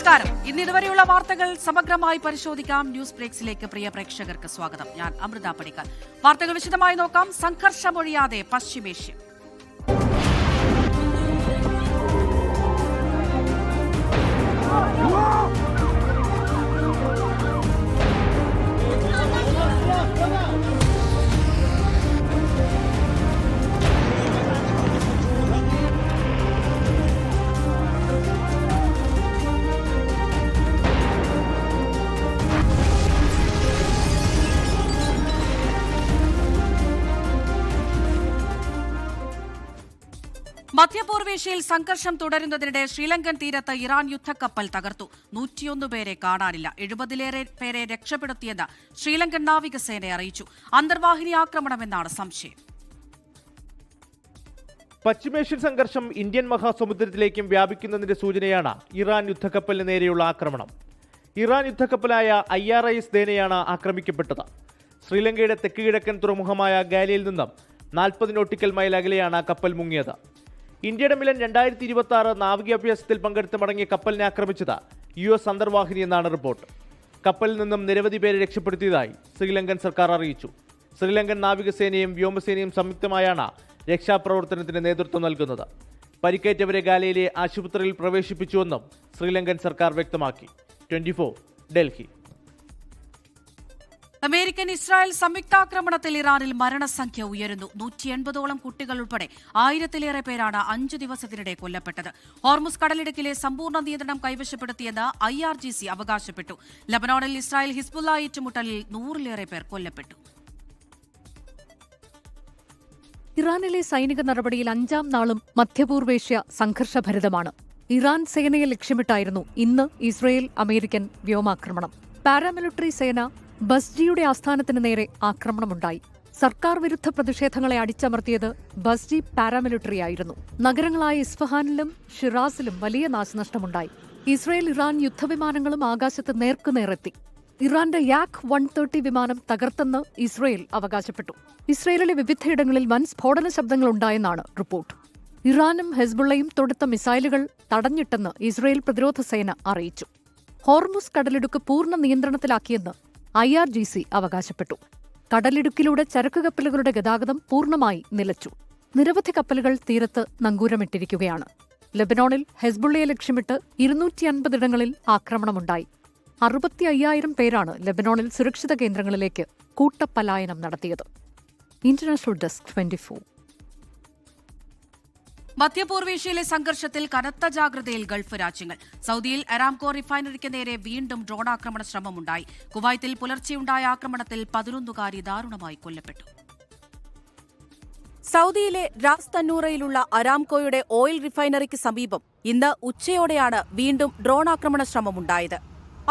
നമസ്കാരം. ഇതുവരെയുള്ള വാർത്തകൾ സമഗ്രമായി പരിശോധിക്കാം. ന്യൂസ് ബ്രേക്സിലേക്ക് പ്രിയ പ്രേക്ഷകർക്ക് സ്വാഗതം. ഞാൻ അമൃത പടിക്കൽ. വാർത്തകൾ വിശദമായി നോക്കാം. സംഘർഷമൊഴിയാതെ പശ്ചിമേഷ്യ. മധ്യപൂർവേഷ്യയിൽ സംഘർഷം തുടരുന്നതിനിടെ ശ്രീലങ്കൻ തീരത്ത് ഇറാൻ യുദ്ധക്കപ്പൽ തകർത്തു. 101 പേരെ കാണാനില്ല. 70-ലേറെ പേരെ രക്ഷപ്പെടുത്തിയെന്ന് ശ്രീലങ്കൻ നാവികസേന അറിയിച്ചു. അന്തർവാഹിനി ആക്രമണമെന്നാണ് സംശയം. പശ്ചിമേഷ്യൻ സംഘർഷം ഇന്ത്യൻ മഹാസമുദ്രത്തിലേക്കും വ്യാപിക്കുന്നതിന്റെ സൂചനയാണ് ഇറാൻ യുദ്ധക്കപ്പലിന് നേരെയുള്ള ആക്രമണം. ഇറാൻ യുദ്ധക്കപ്പലായ IRIS ദേനയാണ് ആക്രമിക്കപ്പെട്ടത്. ശ്രീലങ്കയുടെ തെക്ക് കിഴക്കൻ തുറമുഖമായ ഗാലിയിൽ നിന്നും 40 നോട്ടിക്കൽ മൈൽ അകലെയാണ് കപ്പൽ മുങ്ങിയത്. ഇന്ത്യയുടെ മിലൻ 2026 നാവികാഭ്യാസത്തിൽ പങ്കെടുത്ത് മടങ്ങിയ കപ്പലിനെ ആക്രമിച്ചത് US അന്തർവാഹിനി എന്നാണ് റിപ്പോർട്ട്. കപ്പലിൽ നിന്നും നിരവധി പേരെ രക്ഷപ്പെടുത്തിയതായി ശ്രീലങ്കൻ സർക്കാർ അറിയിച്ചു. ശ്രീലങ്കൻ നാവികസേനയും വ്യോമസേനയും സംയുക്തമായാണ് രക്ഷാപ്രവർത്തനത്തിന് നേതൃത്വം നൽകുന്നത്. പരിക്കേറ്റവരെ ഗാലയിലെ ആശുപത്രിയിൽ പ്രവേശിപ്പിച്ചുവെന്നും ശ്രീലങ്കൻ സർക്കാർ വ്യക്തമാക്കി. 24 ഡൽഹി. അമേരിക്കൻ ഇസ്രായേൽ സംയുക്താക്രമണത്തിൽ ഇറാനിൽ മരണസംഖ്യ ഉയരുന്നു. 180ഓളം കുട്ടികൾ ഉൾപ്പെടെ 1000-ലേറെ പേരാണ് 5 ദിവസത്തിനിടെ കൊല്ലപ്പെട്ടത്. ഹോർമുസ് കടലിടുക്കിലെ സമ്പൂർണ്ണ നിയന്ത്രണം കൈവശപ്പെടുത്തിയെന്ന് IRGC അവകാശപ്പെട്ടു. ലബനോണിൽ ഇസ്രായേൽ ഹിസ്ബുള്ള ഏറ്റുമുട്ടലിൽ 100-ലേറെ പേർ കൊല്ലപ്പെട്ടു. ഇറാനിലെ സൈനിക നടപടിയിൽ 5ാം നാളും മധ്യപൂർവേഷ്യ സംഘർഷഭരിതമാണ്. ഇറാൻ സേനയെ ലക്ഷ്യമിട്ടായിരുന്നു ഇന്ന് ഇസ്രയേൽ അമേരിക്കൻ വ്യോമാക്രമണം. പാരാമിലിറ്ററി സേന ബസ്ജിയുടെ ആസ്ഥാനത്തിന് നേരെ ആക്രമണമുണ്ടായി. സർക്കാർ വിരുദ്ധ പ്രതിഷേധങ്ങളെ അടിച്ചമർത്തിയത് ബസ്ജി പാരാമിലിറ്ററിയായിരുന്നു. നഗരങ്ങളായ ഇസ്ഫഹാനിലും ഷിറാസിലും വലിയ നാശനഷ്ടമുണ്ടായി. ഇസ്രയേൽ ഇറാൻ യുദ്ധവിമാനങ്ങളും ആകാശത്ത് നേർക്കുനേറെത്തി. ഇറാന്റെ യാക് 130 വിമാനം തകർത്തെന്ന് ഇസ്രയേൽ അവകാശപ്പെട്ടു. ഇസ്രയേലിലെ വിവിധയിടങ്ങളിൽ വൻ സ്ഫോടന ശബ്ദങ്ങളുണ്ടായെന്നാണ് റിപ്പോർട്ട്. ഇറാനും ഹെസ്ബുള്ളയും തൊടുത്ത മിസൈലുകൾ തടഞ്ഞിട്ടെന്ന് ഇസ്രയേൽ പ്രതിരോധ സേന അറിയിച്ചു. ഹോർമുസ് കടലിടുക്ക് പൂർണ്ണ നിയന്ത്രണത്തിലാക്കിയെന്ന് IRGC അവകാശപ്പെട്ടു. കടലിടുക്കിലൂടെ ചരക്ക് കപ്പലുകളുടെ ഗതാഗതം പൂർണ്ണമായി നിലച്ചു. നിരവധി കപ്പലുകൾ തീരത്ത് നങ്കൂരമിട്ടിരിക്കുകയാണ്. ലബനോണിൽ ഹെസ്ബുള്ളയെ ലക്ഷ്യമിട്ട് 250 ഇടങ്ങളിൽ ആക്രമണമുണ്ടായി. 65,000 പേരാണ് ലബനോണിൽ സുരക്ഷിത കേന്ദ്രങ്ങളിലേക്ക് കൂട്ടപ്പലായനം നടത്തിയത്. International desk 24. മധ്യപൂർവേഷ്യയിലെ സംഘർഷത്തിൽ കനത്ത ജാഗ്രതയിൽ ഗൾഫ് രാജ്യങ്ങൾ. സൗദിയിൽ അരാംകോ റിഫൈനറിക്ക് നേരെ വീണ്ടും ഡ്രോണാക്രമണ ശ്രമമുണ്ടായി. കുവൈത്തിൽ പുലർച്ചെയുണ്ടായ ആക്രമണത്തിൽ 11കാരി ദാരുണമായി കൊല്ലപ്പെട്ടു. സൗദിയിലെ റാസ് തന്നൂറയിലുള്ള അരാംകോയുടെ ഓയിൽ റിഫൈനറിക്ക് സമീപം ഇന്ന് ഉച്ചയോടെയാണ് വീണ്ടും ഡ്രോണാക്രമണ ശ്രമമുണ്ടായത്.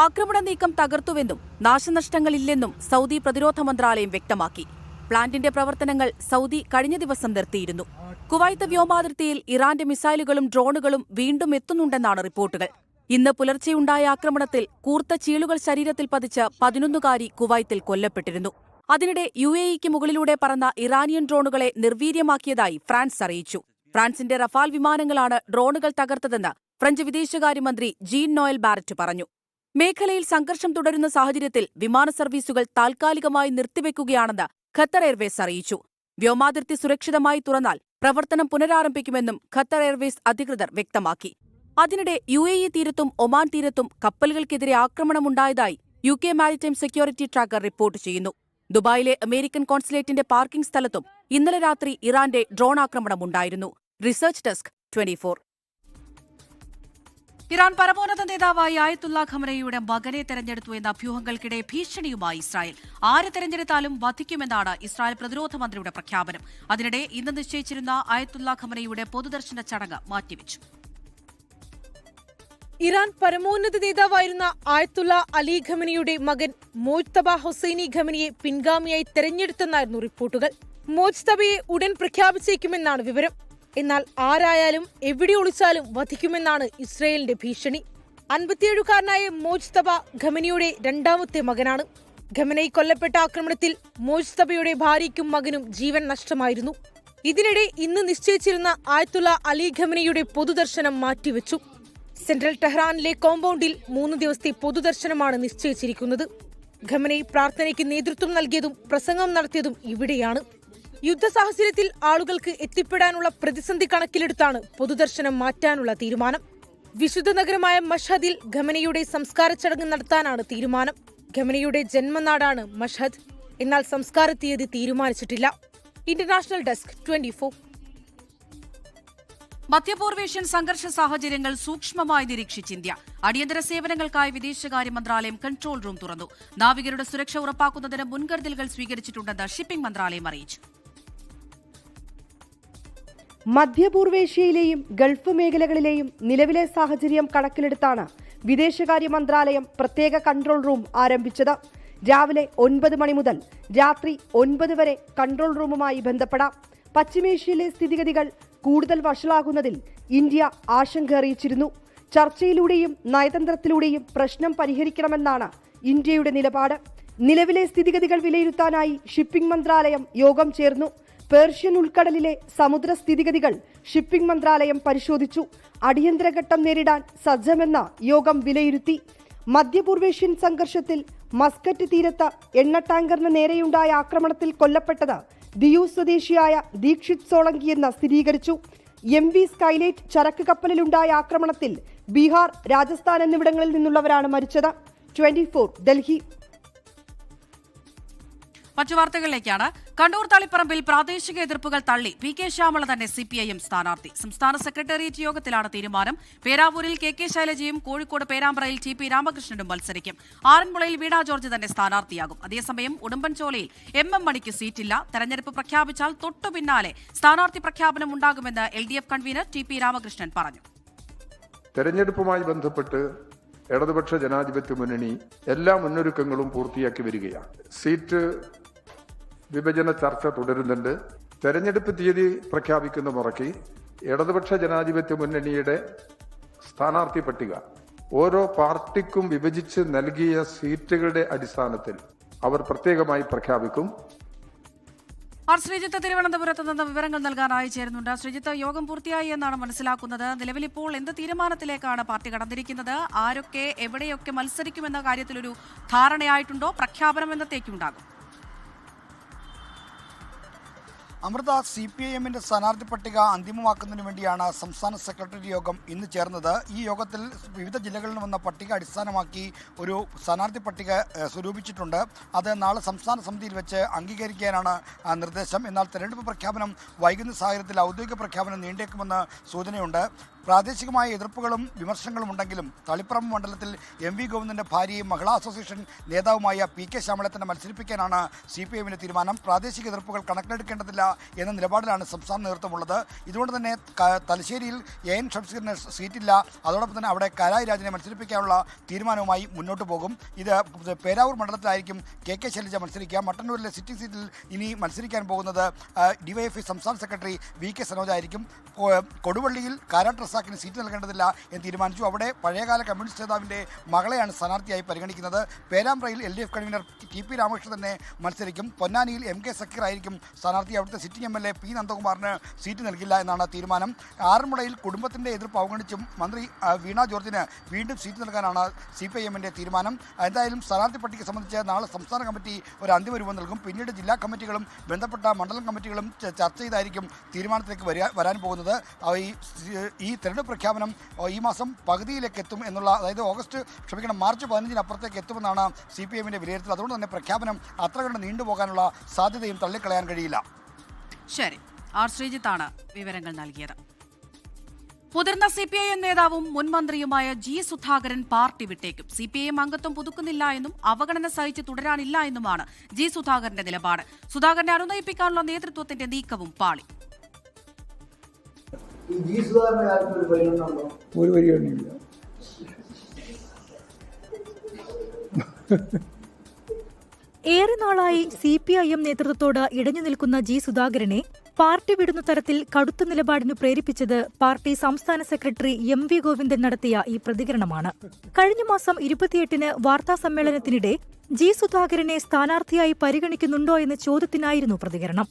ആക്രമണ നീക്കം തകർത്തുവെന്നും നാശനഷ്ടങ്ങളില്ലെന്നും സൗദി പ്രതിരോധ മന്ത്രാലയം വ്യക്തമാക്കി. പ്ലാന്റിന്റെ പ്രവർത്തനങ്ങൾ സൗദി കഴിഞ്ഞ ദിവസം നിർത്തിയിരുന്നു. കുവൈത്ത് വ്യോമാതിർത്തിയിൽ ഇറാന്റെ മിസൈലുകളും ഡ്രോണുകളും വീണ്ടും എത്തുന്നുണ്ടെന്നാണ് റിപ്പോർട്ടുകൾ. ഇന്ന് പുലർച്ചെയുണ്ടായ ആക്രമണത്തിൽ കൂർത്ത ചീളുകൾ ശരീരത്തിൽ പതിച്ച് 11കാരി കുവൈത്തിൽ കൊല്ലപ്പെട്ടിരുന്നു. അതിനിടെ UAEക്ക് മുകളിലൂടെ പറന്ന ഇറാനിയൻ ഡ്രോണുകളെ നിർവീര്യമാക്കിയതായി ഫ്രാൻസ് അറിയിച്ചു. ഫ്രാൻസിന്റെ റഫാൽ വിമാനങ്ങളാണ് ഡ്രോണുകൾ തകർത്തതെന്ന് ഫ്രഞ്ച് വിദേശകാര്യമന്ത്രി ജീൻ നോയൽ ബാരറ്റ് പറഞ്ഞു. മേഖലയിൽ സംഘർഷം തുടരുന്ന സാഹചര്യത്തിൽ വിമാന സർവീസുകൾ താൽക്കാലികമായി നിർത്തിവെക്കുകയാണെന്ന് ഖത്തർ എയർവേസ് അറിയിച്ചു. വ്യോമാതിർത്തി സുരക്ഷിതമായി തുറന്നാൽ പ്രവർത്തനം പുനരാരംഭിക്കുമെന്നും ഖത്തർ എയർവേസ് അധികൃതർ വ്യക്തമാക്കി. അതിനിടെ UAE തീരത്തും ഒമാൻ തീരത്തും കപ്പലുകൾക്കെതിരെ ആക്രമണമുണ്ടായതായി UK maritime security tracker report ചെയ്യുന്നു. ദുബായിലെ അമേരിക്കൻ കോൺസുലേറ്റിന്റെ പാർക്കിംഗ് സ്ഥലത്തും ഇന്നലെ രാത്രി ഇറാന്റെ ഡ്രോൺ ആക്രമണമുണ്ടായിരുന്നു. Research desk 24. ഇറാൻ പരമോന്നത നേതാവായി ആയത്തുള്ള ഖമനയുടെ മകനെ തെരഞ്ഞെടുത്തു എന്ന അഭ്യൂഹങ്ങൾക്കിടെ ഭീഷണിയുമായി ഇസ്രായേൽ. ആരെ തെരഞ്ഞെടുത്താലും വധിക്കുമെന്നാണ് ഇസ്രായേൽ പ്രതിരോധ മന്ത്രിയുടെ പ്രഖ്യാപനം. അതിനിടെ ഇന്ന് നിശ്ചയിച്ചിരുന്ന ആയത്തുള്ള ഖമനയുടെ പൊതുദർശന ചടങ്ങ് മാറ്റിവെച്ചു. ഇറാൻ പരമോന്നത നേതാവായിരുന്ന ആയത്തുള്ള അലി ഖമനിയുടെ മകൻ മോജ്തബ ഹൊസൈനി ഖമനിയെ പിൻഗാമിയായി തെരഞ്ഞെടുത്തെന്നായിരുന്നു റിപ്പോർട്ടുകൾ. മോജ്തബയെ ഉടൻ പ്രഖ്യാപിച്ചേക്കുമെന്നാണ് വിവരം. എന്നാൽ ആരായാലും എവിടെ ഒളിച്ചാലും വധിക്കുമെന്നാണ് ഇസ്രയേലിന്റെ ഭീഷണി. 57കാരനായ മോജ്തബ ഖമനിയുടെ 2ാമത്തെ മകനാണ്. ഖമനൈ കൊല്ലപ്പെട്ട ആക്രമണത്തിൽ മോജ്തബയുടെ ഭാര്യയ്ക്കും മകനും ജീവൻ നഷ്ടമായിരുന്നു. ഇതിനിടെ ഇന്ന് നിശ്ചയിച്ചിരുന്ന ആയത്തുള്ള അലി ഖമനിയുടെ പൊതുദർശനം മാറ്റിവെച്ചു. സെൻട്രൽ ടെഹ്റാനിലെ കോമ്പൗണ്ടിൽ 3 ദിവസത്തെ പൊതുദർശനമാണ് നിശ്ചയിച്ചിരിക്കുന്നത്. ഖമനേയി പ്രാർത്ഥനയ്ക്ക് നേതൃത്വം നൽകിയതും പ്രസംഗം നടത്തിയതും ഇവിടെയാണ്. യുദ്ധ സാഹചര്യത്തിൽ ആളുകൾക്ക് എത്തിപ്പെടാനുള്ള പ്രതിസന്ധി കണക്കിലെടുത്താണ് പൊതുദർശനം മാറ്റാനുള്ള തീരുമാനം. വിശുദ്ധ നഗരമായ മഷ്ഹദിൽ ഖമനയുടെ സംസ്കാര ചടങ്ങ് നടത്താനാണ് തീരുമാനം. ഖമനയുടെ ജന്മനാടാണ് മഷ്ഹദ്. എന്നാൽ സംസ്കാര തീയതി തീരുമാനിച്ചിട്ടില്ല. International desk 24. മധ്യപൂർവേഷ്യൻ സംഘർഷ സാഹചര്യങ്ങൾ സൂക്ഷ്മമായി നിരീക്ഷിച്ച് ഇന്ത്യ. അടിയന്തര സേവനങ്ങൾക്കായി വിദേശകാര്യ മന്ത്രാലയം കൺട്രോൾ റൂം തുറന്നു. നാവികരുടെ സുരക്ഷ ഉറപ്പാക്കുന്നതിന് മുൻകരുതലുകൾ സ്വീകരിച്ചിട്ടുണ്ടെന്ന് ഷിപ്പിംഗ് മന്ത്രാലയം അറിയിച്ചു. മധ്യപൂർവേഷ്യയിലെയും ഗൾഫ് മേഖലകളിലെയും നിലവിലെ സാഹചര്യം കണക്കിലെടുത്താണ് വിദേശകാര്യ മന്ത്രാലയം പ്രത്യേക കൺട്രോൾ റൂം ആരംഭിച്ചത്. രാവിലെ 9 മണി മുതൽ രാത്രി 9 വരെ കൺട്രോൾ റൂമുമായി ബന്ധപ്പെടാം. പശ്ചിമേഷ്യയിലെ സ്ഥിതിഗതികൾ കൂടുതൽ വഷളാകുന്നതിൽ ഇന്ത്യ ആശങ്ക അറിയിച്ചിരുന്നു. ചർച്ചയിലൂടെയും നയതന്ത്രത്തിലൂടെയും പ്രശ്നം പരിഹരിക്കണമെന്നാണ് ഇന്ത്യയുടെ നിലപാട്. നിലവിലെ സ്ഥിതിഗതികൾ വിലയിരുത്താനായി ഷിപ്പിംഗ് മന്ത്രാലയം യോഗം ചേർന്നു. പേർഷ്യൻ ഉൾക്കടലിലെ സമുദ്ര സ്ഥിതിഗതികൾ ഷിപ്പിംഗ് മന്ത്രാലയം പരിശോധിച്ചു. അടിയന്തര ഘട്ടം നേരിടാൻ സജ്ജമെന്ന യോഗം വിലയിരുത്തി. മധ്യപൂർവേഷ്യൻ സംഘർഷത്തിൽ മസ്കറ്റ് തീരത്ത് എണ്ണ ടാങ്കറിന് നേരെയുണ്ടായ ആക്രമണത്തിൽ കൊല്ലപ്പെട്ടത് ദിയു സ്വദേശിയായ ദീക്ഷിത് സോളങ്കി എന്ന് സ്ഥിരീകരിച്ചു. MV സ്കൈലൈറ്റ് ചരക്ക് കപ്പലിലുണ്ടായ ആക്രമണത്തിൽ ബീഹാർ, രാജസ്ഥാൻ എന്നിവിടങ്ങളിൽ നിന്നുള്ളവരാണ് മരിച്ചത്. 24 ഡൽഹി. മറ്റു വാർത്തകളിലേക്കാണ്. കണ്ണൂർ തളിപ്പറമ്പിൽ പ്രാദേശിക എതിർപ്പുകൾ തള്ളി PK ശ്യാമള തന്നെ CPIM സ്ഥാനാർത്ഥി. സംസ്ഥാന സെക്രട്ടേറിയറ്റ് യോഗത്തിലാണ് തീരുമാനം. പേരാവൂരിൽ KK ശൈലജയും കോഴിക്കോട് പേരാമ്പ്രയിൽ TP രാമകൃഷ്ണനും മത്സരിക്കും. ആറന്മുളയിൽ വീണ ജോർജ് തന്നെ സ്ഥാനാർത്ഥിയാകും. അതേസമയം ഉടുമ്പൻചോലയിൽ MM മണിക്ക് സീറ്റില്ല. തെരഞ്ഞെടുപ്പ് പ്രഖ്യാപിച്ചാൽ തൊട്ടു പിന്നാലെ സ്ഥാനാർത്ഥി പ്രഖ്യാപനം ഉണ്ടാകുമെന്ന് LDF കൺവീനർ TP രാമകൃഷ്ണൻ പറഞ്ഞു. തെരഞ്ഞെടുപ്പുമായി ബന്ധപ്പെട്ട് ഇടതുപക്ഷ ജനാധിപത്യ മുന്നണി എല്ലാ മുന്നൊരുക്കങ്ങളും പൂർത്തിയാക്കി വരികയാണ്. സീറ്റ് വിഭജന ചർച്ച തുടരുന്നുണ്ട്. തെരഞ്ഞെടുപ്പ് തീയതി പ്രഖ്യാപിക്കുന്ന മുറയ്ക്ക് ഇടതുപക്ഷ ജനാധിപത്യ മുന്നണിയുടെ സ്ഥാനാർത്ഥി പട്ടിക ഓരോ പാർട്ടിക്കും വിഭജിച്ച് നൽകിയ സീറ്റുകളുടെ അടിസ്ഥാനത്തിൽ അവർ പ്രത്യേകമായി പ്രഖ്യാപിക്കും. ശ്രീജിത്ത് തിരുവനന്തപുരത്ത് നിന്ന് വിവരങ്ങൾ നൽകാനായി ചേരുന്നുണ്ട്. ശ്രീജിത്ത്, യോഗം പൂർത്തിയായി എന്നാണ് മനസ്സിലാക്കുന്നത്. നിലവിലിപ്പോൾ എന്ത് തീരുമാനത്തിലേക്കാണ് പാർട്ടി കടന്നിരിക്കുന്നത്? ആരൊക്കെ എവിടെയൊക്കെ മത്സരിക്കുമെന്ന കാര്യത്തിലൊരു ധാരണയായിട്ടുണ്ടോ? പ്രഖ്യാപനം എന്നത്തേക്കുണ്ടാകും? അമൃത, CPIMന്റെ സ്ഥാനാർത്ഥി പട്ടിക അന്തിമമാക്കുന്നതിന് വേണ്ടിയാണ് സംസ്ഥാന സെക്രട്ടറി യോഗം ഇന്ന് ചേർന്നത്. ഈ യോഗത്തിൽ വിവിധ ജില്ലകളിൽ നിന്ന് വന്ന പട്ടിക അടിസ്ഥാനമാക്കി ഒരു സ്ഥാനാർത്ഥി പട്ടിക സ്വരൂപിച്ചിട്ടുണ്ട്. അത് നാളെ സംസ്ഥാന സമിതിയിൽ വെച്ച് അംഗീകരിക്കാനാണ് നിർദ്ദേശം. എന്നാൽ തെരഞ്ഞെടുപ്പ് പ്രഖ്യാപനം വൈകുന്ന സാഹചര്യത്തിൽ ഔദ്യോഗിക പ്രഖ്യാപനം നീണ്ടേക്കുമെന്ന് സൂചനയുണ്ട്. പ്രാദേശികമായ എതിർപ്പുകളും വിമർശനങ്ങളും ഉണ്ടെങ്കിലും തളിപ്പറമ്പ് മണ്ഡലത്തിൽ MV ഗോവിന്ദന്റെ ഭാര്യയും മഹിളാ അസോസിയേഷൻ നേതാവുമായ PK ശ്യാമളയെ തന്നെ മത്സരിപ്പിക്കാനാണ് CPIMന്റെ തീരുമാനം. പ്രാദേശിക എതിർപ്പുകൾ കണക്കിലെടുക്കേണ്ടതില്ല എന്ന നിലപാടിലാണ് സംസ്ഥാന നേതൃത്വമുള്ളത്. ഇതുകൊണ്ട് തന്നെ തലശ്ശേരിയിൽ AN ഷംസീറിന് സീറ്റില്ല. അതോടൊപ്പം തന്നെ അവിടെ കലായി രാജനെ മത്സരിപ്പിക്കാനുള്ള തീരുമാനവുമായി മുന്നോട്ട് പോകും. ഇത് പേരാവൂർ മണ്ഡലത്തിലായിരിക്കും KK ശൈലജ മത്സരിക്കുക. മട്ടന്നൂരിലെ സിറ്റിംഗ് സീറ്റിൽ ഇനി മത്സരിക്കാൻ പോകുന്നത് DYFI സംസ്ഥാന സെക്രട്ടറി VK സനോജ് ആയിരിക്കും. കൊടുവള്ളിയിൽ കാരാട്ട് റസാക്കിന് സീറ്റ് നൽകേണ്ടതില്ല എന്ന് തീരുമാനിച്ചു. അവിടെ പഴയകാല കമ്മ്യൂണിസ്റ്റ് നേതാവിൻ്റെ മകളെയാണ് സ്ഥാനാർത്ഥിയായി പരിഗണിക്കുന്നത്. പേരാമ്പ്രയിൽ LDF കൺവീനർ TP രാമകൃഷ്ണൻ തന്നെ മത്സരിക്കും. പൊന്നാനിയിൽ MK സക്കീർ ആയിരിക്കും സ്ഥാനാർത്ഥി. അവിടുത്തെ സിറ്റിംഗ് MLA P നന്ദകുമാറിന് സീറ്റ് നൽകില്ല എന്നാണ് തീരുമാനം. ആറന്മുളയിൽ കുടുംബത്തിൻ്റെ എതിർപ്പ് അവഗണിച്ചും മന്ത്രി വീണ ജോർജിന് വീണ്ടും സീറ്റ് നൽകാനാണ് CPIMന്റെ തീരുമാനം. എന്തായാലും സ്ഥാനാർത്ഥി പട്ടിക സംബന്ധിച്ച് നാളെ സംസ്ഥാന കമ്മിറ്റി ഒരു അന്തിമ രൂപം നൽകും. പിന്നീട് ജില്ലാ കമ്മിറ്റികളും ബന്ധപ്പെട്ട മണ്ഡലം കമ്മിറ്റികളും ചർച്ച ചെയ്തായിരിക്കും തീരുമാനത്തിലേക്ക് വരാൻ പോകുന്നത്. ഈ തെരഞ്ഞെടുപ്പ് പ്രഖ്യാപനം ഈ മാസം പകുതിയിലേക്ക് എത്തും എന്നുള്ള, അതായത് മാർച്ച് 15-ന് അപ്പുറത്തേക്ക് എത്തുമെന്നാണ് CPIMന്റെ വിലയിരുത്തൽ. അതുകൊണ്ട് തന്നെ പ്രഖ്യാപനം അത്ര കണ്ട് നീണ്ടുപോകാനുള്ള സാധ്യതയും തള്ളിക്കളയാൻ കഴിയില്ല. ശരി, ശ്രീജിത്താണ് വിവരങ്ങൾ നൽകിയത്. മുതിർന്ന CPIM നേതാവും മുൻ മന്ത്രിയുമായ G സുധാകരൻ പാർട്ടി വിട്ടേക്കും. CPIM അംഗത്വം പുതുക്കുന്നില്ല എന്നും അവഗണന സഹിച്ച് തുടരാനില്ല എന്നുമാണ് G സുധാകരന്റെ നിലപാട്. സുധാകരനെ അനുനയിപ്പിക്കാനുള്ള നേതൃത്വത്തിന്റെ നീക്കവും പാളി. ഒരു പരിഗണനയില്ല. ഏറെ നാളായി CPIM നേതൃത്വത്തോട് ഇടഞ്ഞു നിൽക്കുന്ന G സുധാകരനെ പാർട്ടി വിടുന്ന തരത്തിൽ കടുത്ത നിലപാടിന് പ്രേരിപ്പിച്ചത് പാർട്ടി സംസ്ഥാന സെക്രട്ടറി MV ഗോവിന്ദൻ നടത്തിയ ഈ പ്രതികരണമാണ്. കഴിഞ്ഞ മാസം 28-ന് വാർത്താസമ്മേളനത്തിനിടെ G സുധാകരനെ സ്ഥാനാർത്ഥിയായി പരിഗണിക്കുന്നുണ്ടോ എന്ന ചോദ്യത്തിനായിരുന്നു പ്രതികരണം.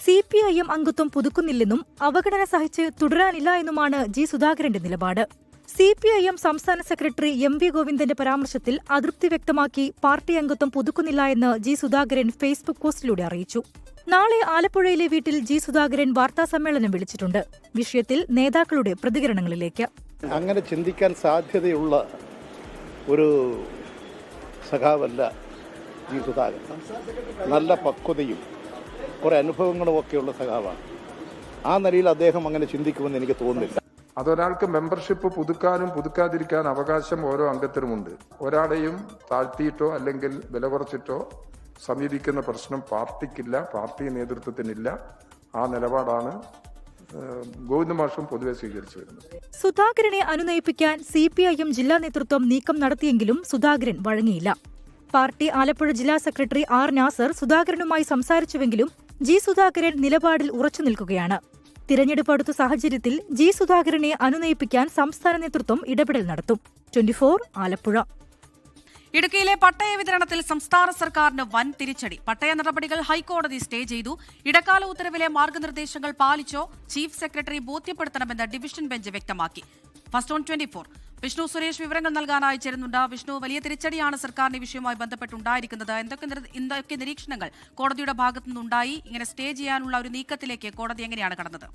CPIM അംഗത്വം പുതുക്കുന്നില്ലെന്നും അവഗണന സഹിച്ച് തുടരാനില്ല എന്നുമാണ് G സുധാകരന്റെ നിലപാട്. CPIM സംസ്ഥാന സെക്രട്ടറി MV ഗോവിന്ദന്റെ പരാമർശത്തിൽ അതൃപ്തി വ്യക്തമാക്കി പാർട്ടി അംഗത്വം പുതുക്കുന്നില്ല എന്ന് ജി സുധാകരൻ ഫേസ്ബുക്ക് പോസ്റ്റിലൂടെ അറിയിച്ചു. നാളെ ആലപ്പുഴയിലെ വീട്ടിൽ ജി സുധാകരൻ വാർത്താസമ്മേളനം വിളിച്ചിട്ടുണ്ട്. വിഷയത്തിൽ നേതാക്കളുടെ പ്രതികരണങ്ങളിലേക്ക്. അങ്ങനെ ചിന്തിക്കാൻ സാധ്യതയുള്ള ഒരു സഖാവല്ല ജി സുധാകരൻ. നല്ല പക്വതയും കുറെ അനുഭവങ്ങളും ഒക്കെയുള്ള സഖാവാണ്. ആ നിലയിൽ അദ്ദേഹം അങ്ങനെ ചിന്തിക്കുമെന്ന് എനിക്ക് തോന്നുന്നില്ല. അതൊരാൾക്ക് മെമ്പർഷിപ്പ് പുതുക്കാനും പുതുക്കാതിരിക്കാൻ അവകാശം ഓരോ അംഗത്തിനുമുണ്ട്. ഒരാളെയും താഴ്ത്തിയിട്ടോ അല്ലെങ്കിൽ വില കുറച്ചിട്ടോ സമീപിക്കുന്ന പ്രശ്നം പാർട്ടിക്കില്ല, പാർട്ടി നേതൃത്വത്തിനില്ല. ആ നിലപാടാണ് ഗോവിന്ദ മാഷും പൊതുവെ സ്വീകരിച്ചു വരുന്നത്. സുധാകരനെ അനുനയിപ്പിക്കാൻ CPIM ജില്ലാ നേതൃത്വം നീക്കം നടത്തിയെങ്കിലും സുധാകരൻ വഴങ്ങിയില്ല. പാർട്ടി ആലപ്പുഴ ജില്ലാ സെക്രട്ടറി R നാസർ സുധാകരനുമായി സംസാരിച്ചുവെങ്കിലും ജി സുധാകരൻ നിലപാടിൽ ഉറച്ചു നിൽക്കുകയാണ്. തിരഞ്ഞെടുപ്പ് അടുത്ത സാഹചര്യത്തിൽ ജി സുധാകരനെ അനുനയിപ്പിക്കാൻ സംസ്ഥാന നേതൃത്വം ഇടപെടൽ നടത്തും. 24 ആലപ്പുഴ. ഇടുക്കിയിലെ പട്ടയ വിതരണത്തിൽ സംസ്ഥാന സർക്കാരിന് വൻ തിരിച്ചടി. പട്ടയ നടപടികൾ ഹൈക്കോടതി സ്റ്റേ ചെയ്തു. ഇടക്കാല ഉത്തരവിലെ മാർഗനിർദ്ദേശങ്ങൾ പാലിച്ചോ ചീഫ് സെക്രട്ടറി ബോധ്യപ്പെടുത്തണമെന്ന് ഡിവിഷൻ ബെഞ്ച് വ്യക്തമാക്കി. ഫസ്റ്റ് ഓൺ 24 വിഷ്ണു സുരേഷ് വിവരങ്ങൾ നൽകാനായി ചേരുന്നുണ്ട്. വിഷ്ണു, വലിയ തിരിച്ചടിയാണ് സർക്കാരിന് ഈ വിഷയവുമായി ബന്ധപ്പെട്ടുണ്ടായിരിക്കുന്നത്. എന്തൊക്കെ നിരീക്ഷണങ്ങൾ കോടതിയുടെ ഭാഗത്തു നിന്നുണ്ടായി? ഇങ്ങനെ സ്റ്റേ ചെയ്യാനുള്ള ഒരു നീക്കത്തിലേക്ക് കോടതി എങ്ങനെയാണ് കടന്നത്?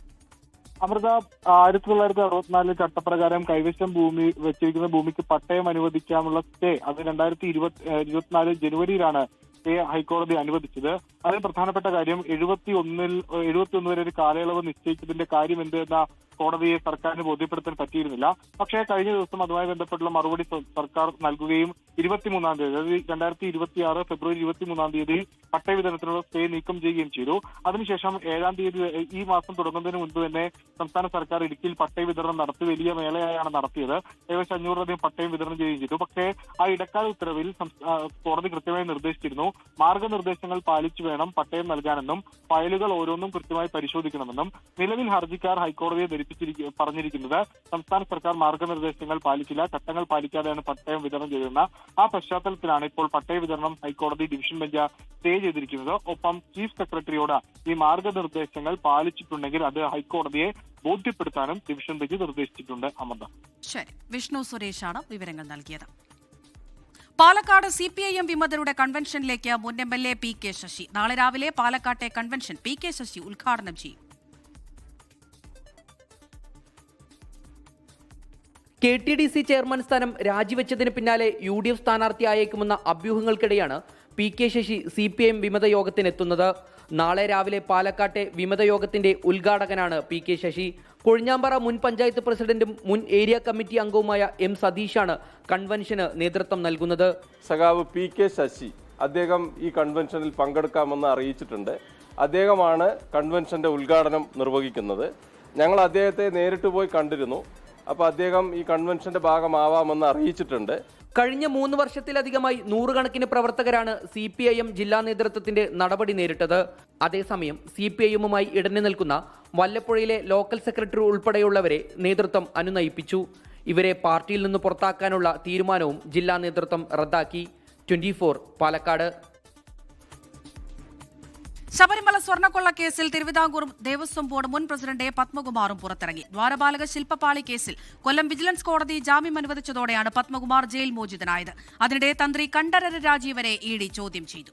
അമൃത, 1964 ചട്ടപ്രകാരം കൈവശം ഭൂമി വെച്ചിരിക്കുന്ന ഭൂമിക്ക് പട്ടയം അനുവദിക്കാനുള്ള സ്റ്റേ അത് 2024 ജനുവരിയിലാണ് സ്റ്റേ ഹൈക്കോടതി അനുവദിച്ചത്. അതിന് പ്രധാനപ്പെട്ട കാര്യം 71 വരെ ഒരു കാലയളവ് നിശ്ചയിച്ചതിന്റെ കാര്യം എന്ത് എന്ന കോടതിയെ സർക്കാരിന് ബോധ്യപ്പെടുത്താൻ പറ്റിയിരുന്നില്ല. പക്ഷേ കഴിഞ്ഞ ദിവസം അതുമായി ബന്ധപ്പെട്ടുള്ള മറുപടി സർക്കാർ നൽകുകയും 23-ാം തീയതി, അതായത് 2026 ഫെബ്രുവരി 23-ാം തീയതി പട്ടയ വിതരണത്തിനുള്ള സ്റ്റേ നീക്കം ചെയ്യുകയും ചെയ്തു. അതിനുശേഷം 7-ാം തീയതി ഈ മാസം തുടങ്ങുന്നതിന് മുൻപ് തന്നെ സംസ്ഥാന സർക്കാർ ഇടുക്കിയിൽ പട്ടയ വിതരണം നടത്തി വലിയ മേളയാണ് നടത്തിയത്. ഏകദേശം 500-ലധികം പട്ടയം വിതരണം ചെയ്യുകയും ചെയ്തു. പക്ഷേ ആ ഇടക്കാല ഉത്തരവിൽ കോടതി കൃത്യമായി നിർദ്ദേശിച്ചിരുന്നു, മാർഗനിർദ്ദേശങ്ങൾ പാലിച്ചു വേണം പട്ടയം നൽകാനെന്നും ഫയലുകൾ ഓരോന്നും കൃത്യമായി പരിശോധിക്കണമെന്നും. നിലവിൽ ഹർജിക്കാർ ഹൈക്കോടതിയെ പറഞ്ഞിരിക്കുന്നത് സംസ്ഥാന സർക്കാർ മാർഗനിർദ്ദേശങ്ങൾ പാലിച്ചില്ല, ചട്ടങ്ങൾ പാലിക്കാതെയാണ് പട്ടയം വിതരണം ചെയ്തതെന്ന ആ പശ്ചാത്തലത്തിലാണ് ഇപ്പോൾ പട്ടയ വിതരണം ഹൈക്കോടതി ഡിവിഷൻ ബെഞ്ച് സ്റ്റേ ചെയ്തിരിക്കുന്നത്. ഒപ്പം ചീഫ് സെക്രട്ടറിയോട് ഈ മാർഗനിർദ്ദേശങ്ങൾ പാലിച്ചിട്ടുണ്ടെങ്കിൽ അത് ഹൈക്കോടതിയെ ബോധ്യപ്പെടുത്താനും ഡിവിഷൻ ബെഞ്ച് നിർദ്ദേശിച്ചിട്ടുണ്ട്. അമൃത. ശരി, വിഷ്ണു സുരേഷാണ് വിവരങ്ങൾ നൽകിയത്. പാലക്കാട് CPIM വിമതരുടെ കൺവെൻഷനിലേക്ക് മുൻ MLA PK ശശി. നാളെ രാവിലെ പാലക്കാട്ടെ കൺവെൻഷൻ PK ശശി ഉദ്ഘാടനം ചെയ്യും. KTDC ചെയർമാൻ സ്ഥാനം രാജിവെച്ചതിന് പിന്നാലെ UDF സ്ഥാനാർത്ഥിയായേക്കുമെന്ന അഭ്യൂഹങ്ങൾക്കിടെയാണ് PK ശശി CPIM വിമത യോഗത്തിനെത്തുന്നത്. നാളെ രാവിലെ പാലക്കാട്ടെ വിമത യോഗത്തിന്റെ ഉദ്ഘാടകനാണ് PK ശശി. കൊഴിഞ്ഞാമ്പാറ മുൻ പഞ്ചായത്ത് പ്രസിഡന്റും മുൻ ഏരിയ കമ്മിറ്റി അംഗവുമായ M സതീഷാണ് കൺവെൻഷന് നേതൃത്വം നൽകുന്നത്. സഖാവ് PK ശശി അദ്ദേഹം ഈ കൺവെൻഷനിൽ പങ്കെടുക്കാമെന്ന് അറിയിച്ചിട്ടുണ്ട്. അദ്ദേഹമാണ് കൺവെൻഷന്റെ ഉദ്ഘാടനം നിർവഹിക്കുന്നത്. ഞങ്ങൾ അദ്ദേഹത്തെ നേരിട്ട് പോയി കണ്ടിരുന്നു. അപ്പോൾ അദ്ദേഹം ഈ കൺവെൻഷന്റെ ഭാഗമാവാമെന്ന് അറിയിച്ചിട്ടുണ്ട്. കഴിഞ്ഞ 3 വർഷത്തിലധികമായി 100 കണക്കിന് പ്രവർത്തകരാണ് CPIM ജില്ലാ നേതൃത്വത്തിന്റെ നടപടി നേരിട്ടത്. അതേസമയം CPIMുമായി ഇടഞ്ഞു നിൽക്കുന്ന വല്ലപ്പുഴയിലെ ലോക്കൽ സെക്രട്ടറി ഉൾപ്പെടെയുള്ളവരെ നേതൃത്വം അനുനയിപ്പിച്ചു. ഇവരെ പാർട്ടിയിൽ നിന്ന് പുറത്താക്കാനുള്ള തീരുമാനവും ജില്ലാ നേതൃത്വം റദ്ദാക്കി. 24 പാലക്കാട്. ശബരിമല സ്വർണ്ണക്കൊള്ള കേസിൽ തിരുവിതാംകൂർ ദേവസ്വം ബോർഡ് മുൻ പ്രസിഡന്റ് A. പത്മകുമാറും പുറത്തിറങ്ങി. ദ്വാരപാലക ശില്പപാളി കേസിൽ കൊല്ലം വിജിലൻസ് കോടതി ജാമ്യം അനുവദിച്ചതോടെയാണ് പത്മകുമാർ ജയിൽ മോചിതനായത്. അതിനിടെ തന്ത്രി കണ്ഠരര് രാജീവരെ ED ചോദ്യം ചെയ്തു.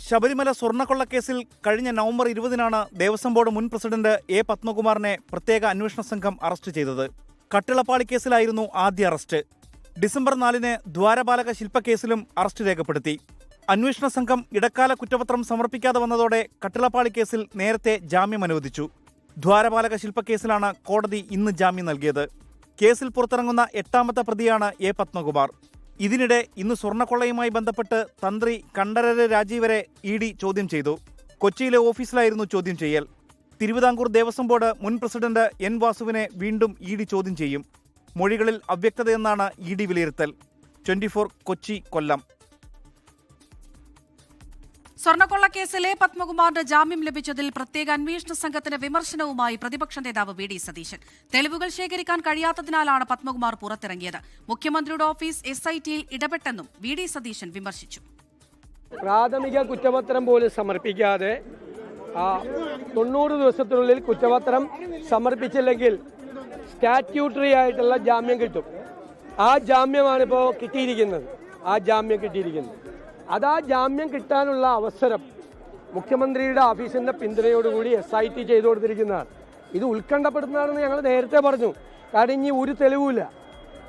ശബരിമല സ്വർണ്ണക്കൊള്ളക്കേസിൽ കഴിഞ്ഞ നവംബർ 20-നാണ് ദേവസ്വം ബോർഡ് മുൻ പ്രസിഡന്റ് A. പത്മകുമാറിനെ പ്രത്യേക അന്വേഷണ സംഘം അറസ്റ്റ് ചെയ്തത്. കട്ടിളപ്പാളി കേസിലായിരുന്നു ആദ്യ അറസ്റ്റ്. ഡിസംബർ 4-ന് ദ്വാരപാലക ശില്പക്കേസിലും അറസ്റ്റ് രേഖപ്പെടുത്തി. അന്വേഷണ സംഘം ഇടക്കാല കുറ്റപത്രം സമർപ്പിക്കാതെ വന്നതോടെ കട്ടിളപ്പാളി കേസിൽ നേരത്തെ ജാമ്യം അനുവദിച്ചു. ദ്വാരപാലക ശില്പക്കേസിലാണ് കോടതി ഇന്ന് ജാമ്യം നൽകിയത്. കേസിൽ പുറത്തിറങ്ങുന്ന 8ാമത്തെ പ്രതിയാണ് A. പത്മകുമാർ. ഇതിനിടെ ഇന്ന് സ്വർണ്ണക്കൊള്ളയുമായി ബന്ധപ്പെട്ട് തന്ത്രി കണ്ഠരര് രാജീവരെ ED ചോദ്യം ചെയ്തു. കൊച്ചിയിലെ ഓഫീസിലായിരുന്നു ചോദ്യം ചെയ്യൽ. തിരുവിതാംകൂർ ദേവസ്വം ബോർഡ് മുൻ പ്രസിഡന്റ് N. വാസുവിനെ വീണ്ടും ED ചോദ്യം ചെയ്യും. മൊഴികളിൽ അവ്യക്തതയെന്നാണ് ED വിലയിരുത്തൽ. 24 കൊച്ചി, കൊല്ലം. സ്വർണ്ണക്കൊള്ളക്കേസിൽ A. പത്മകുമാറിന് ജാമ്യം ലഭിച്ചതിൽ പ്രത്യേക അന്വേഷണ സംഘത്തിന് വിമർശനവുമായി പ്രതിപക്ഷ നേതാവ് VD സതീശൻ. തെളിവുകൾ ശേഖരിക്കാൻ കഴിയാത്തതിനാലാണ് പത്മകുമാർ പുറത്തിറങ്ങിയത്. മുഖ്യമന്ത്രിയുടെ ഓഫീസ് SITയിൽ ഇടപെട്ടെന്നും VD സതീശൻ വിമർശിച്ചു. പ്രാഥമിക കുറ്റപത്രം പോലും സമർപ്പിക്കാതെ 90 ദിവസത്തിനുള്ളിൽ കുറ്റപത്രം സമർപ്പിച്ചില്ലെങ്കിൽ സ്റ്റാറ്റ്യൂട്ടറി ആയിട്ടുള്ള ജാമ്യം കിട്ടും. ആ ജാമ്യമാണ് ഇപ്പോൾ കിട്ടിയിരിക്കുന്നത്. അത് ആ ജാമ്യം കിട്ടാനുള്ള അവസരം മുഖ്യമന്ത്രിയുടെ ഓഫീസിന്റെ പിന്തുണയോടുകൂടി SIT ചെയ്തു കൊടുത്തിരിക്കുന്നതാണ്. ഇത് ഉത്കണ്ഠപ്പെടുന്നതാണെന്ന് ഞങ്ങൾ നേരത്തെ പറഞ്ഞു. കാരണം ഇനി ഒരു തെളിവുമില്ല.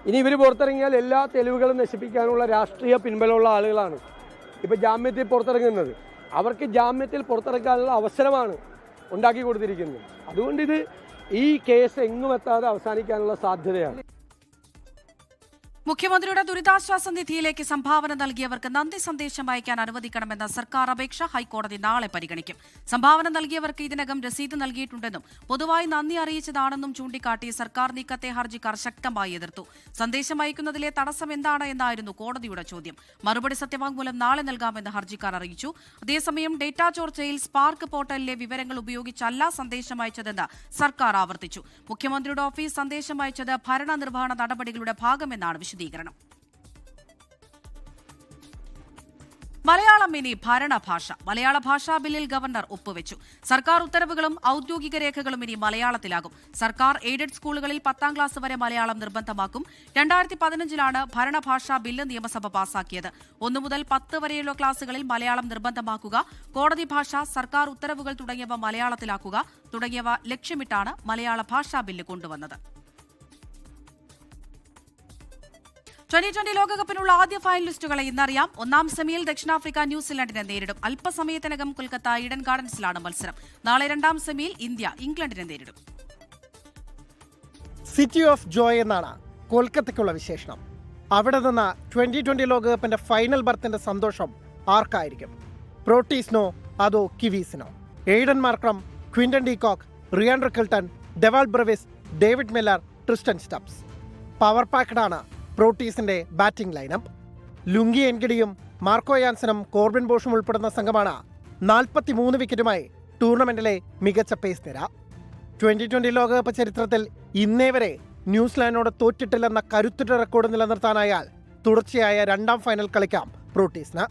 ഇനി ഇവർ പുറത്തിറങ്ങിയാൽ എല്ലാ തെളിവുകളും നശിപ്പിക്കാനുള്ള രാഷ്ട്രീയ പിൻബലമുള്ള ആളുകളാണ് ഇപ്പോൾ ജാമ്യത്തിൽ പുറത്തിറങ്ങുന്നത്. അവർക്ക് ജാമ്യത്തിൽ പുറത്തിറക്കാനുള്ള അവസരമാണ് ഉണ്ടാക്കി കൊടുത്തിരിക്കുന്നത്. അതുകൊണ്ട് ഈ കേസ് എങ്ങും എത്താതെ അവസാനിക്കാനുള്ള സാധ്യതയാണ്. മുഖ്യമന്ത്രിയുടെ ദുരിതാശ്വാസ നിധിയിലേക്ക് സംഭാവന നൽകിയവർക്ക് നന്ദി സന്ദേശം അയക്കാൻ അനുവദിക്കണമെന്ന സർക്കാർ അപേക്ഷ ഹൈക്കോടതി നാളെ പരിഗണിക്കും. സംഭാവന നൽകിയവർക്ക് ഇതിനകം രസീത് നൽകിയിട്ടുണ്ടെന്നും പൊതുവായി നന്ദി അറിയിച്ചതാണെന്നും ചൂണ്ടിക്കാട്ടി സർക്കാർ നീക്കത്തെ ഹർജിക്കാർ ശക്തമായി എതിർത്തു. സന്ദേശം അയക്കുന്നതിലെ തടസ്സം എന്താണ് എന്നായിരുന്നു കോടതിയുടെ ചോദ്യം. മറുപടി സത്യവാങ്മൂലം നാളെ നൽകാമെന്ന് ഹർജിക്കാർ അറിയിച്ചു. അതേസമയം ഡേറ്റാ ചോർച്ചയിൽ സ്പാർക്ക് പോർട്ടലിലെ വിവരങ്ങൾ ഉപയോഗിച്ചല്ല സന്ദേശം അയച്ചതെന്ന് സർക്കാർ ആവർത്തിച്ചു. മുഖ്യമന്ത്രിയുടെ ഓഫീസ് സന്ദേശം അയച്ചത് ഭരണനിർവഹണ നടപടികളുടെ ഭാഗമെന്നാണ് വിശദീകരണം. മലയാളം ഇനി ഭരണഭാഷ. മലയാള ഭാഷാ ബില്ലിൽ ഗവർണർ ഒപ്പുവെച്ചു. സർക്കാർ ഉത്തരവുകളും ഔദ്യോഗിക രേഖകളും ഇനി മലയാളത്തിലാകും. സർക്കാർ എയ്ഡഡ് സ്കൂളുകളിൽ 10ാം ക്ലാസ് വരെ മലയാളം നിർബന്ധമാക്കും. 2015 ഭരണഭാഷാ ബില്ല് നിയമസഭ പാസാക്കിയത്. 1 മുതൽ 10 വരെയുള്ള ക്ലാസുകളിൽ മലയാളം നിർബന്ധമാക്കുക, കോടതി ഭാഷ, സർക്കാർ ഉത്തരവുകൾ തുടങ്ങിയവ മലയാളത്തിലാക്കുക തുടങ്ങിയവ ലക്ഷ്യമിട്ടാണ് മലയാള ഭാഷാ ബില്ല് കൊണ്ടുവന്നത്. 2020 ലോകകപ്പിനുള്ള ആദ്യ ഫൈനലിസ്റ്റുകളെ ഇന്നറിയാം. 1ാം സെമിയിൽ ദക്ഷിണാഫ്രിക്ക ന്യൂസിലൻഡിനെ നേരിടും. അല്പസമയത്തിനകം കൊൽക്കത്ത ഈഡൻ ഗാർഡൻസിലാണ് മത്സരം. നാളെ 2ാം സെമിയിൽ ഇന്ത്യ ഇംഗ്ലണ്ടിനെ നേരിടും. സിറ്റി ഓഫ് ജോയ് എന്നാണ് കൊൽക്കത്തയ്ക്കുള്ള വിശേഷണം. അവിടെ നിന്ന് 2020 ലോകകപ്പിന്റെ ഫൈനൽ ബർത്തിന്റെ സന്തോഷം ആർക്കായിരിക്കും? പ്രോട്ടീസിനോ അതോ കിവീസിനോ? Aiden Markram, Quinton de Kock, Ryan Rickelton, Dewald Brevis, David Miller, Tristan Stubbs. Power പാക്കഡാണ് പ്രോട്ടീസിന്റെ ബാറ്റിംഗ് ലൈനപ്പ്. ലുങ്കി എൻഗഡിയും മാർക്കോ യാൻസനും കോർബിൻ ബോഷും ഉൾപ്പെടുന്ന സംഘമാണ് 43 വിക്കറ്റുമായി ടൂർണമെന്റിലെ മികച്ച പേസ് നിര. 2020 ലോകകപ്പ് ചരിത്രത്തിൽ ഇന്നേ വരെ ന്യൂസിലാൻഡിനോട് തോറ്റിട്ടില്ലെന്ന കരുത്തുറ്റ റെക്കോർഡ് നിലനിർത്താനായാൽ തുടർച്ചയായ 2ാം ഫൈനൽ കളിക്കാം പ്രോട്ടീസിന്.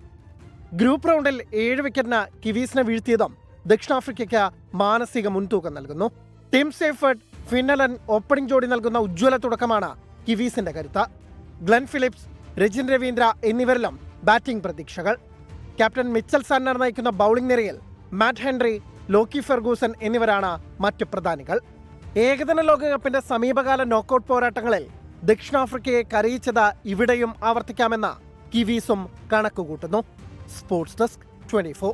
ഗ്രൂപ്പ് റൗണ്ടിൽ 7 വിക്കറ്റിന് കിവീസിനെ വീഴ്ത്തിയതും ദക്ഷിണാഫ്രിക്കയ്ക്ക് മാനസിക മുൻതൂക്കം നൽകുന്നു. ടിം സേഫർഡ്, ഫിന്നലൻ ഓപ്പണിംഗ് ജോഡി നൽകുന്ന ഉജ്ജ്വല തുടക്കമാണ് കിവീസിന്റെ കരുത്ത്. ഗ്ലെൻ ഫിലിപ്സ്, രജിൻ രവീന്ദ്ര എന്നിവരിലും ബാറ്റിംഗ് പ്രതീക്ഷകൾ. ക്യാപ്റ്റൻ മിച്ചൽ സാന്നർ നയിക്കുന്ന ബൌളിംഗ് നിരയിൽ മാറ്റ് ഹെൻറി, ലോക്കി ഫെർഗൂസൺ എന്നിവരാണ് മറ്റ് പ്രധാനികൾ. ഏകദിന ലോകകപ്പിന്റെ സമീപകാല നോക്കൌട്ട് പോരാട്ടങ്ങളിൽ ദക്ഷിണാഫ്രിക്കയെ കരയിച്ചത് ഇവിടെയും ആവർത്തിക്കാമെന്ന് കിവീസും കണക്കുകൂട്ടുന്നു. Sports desk 24.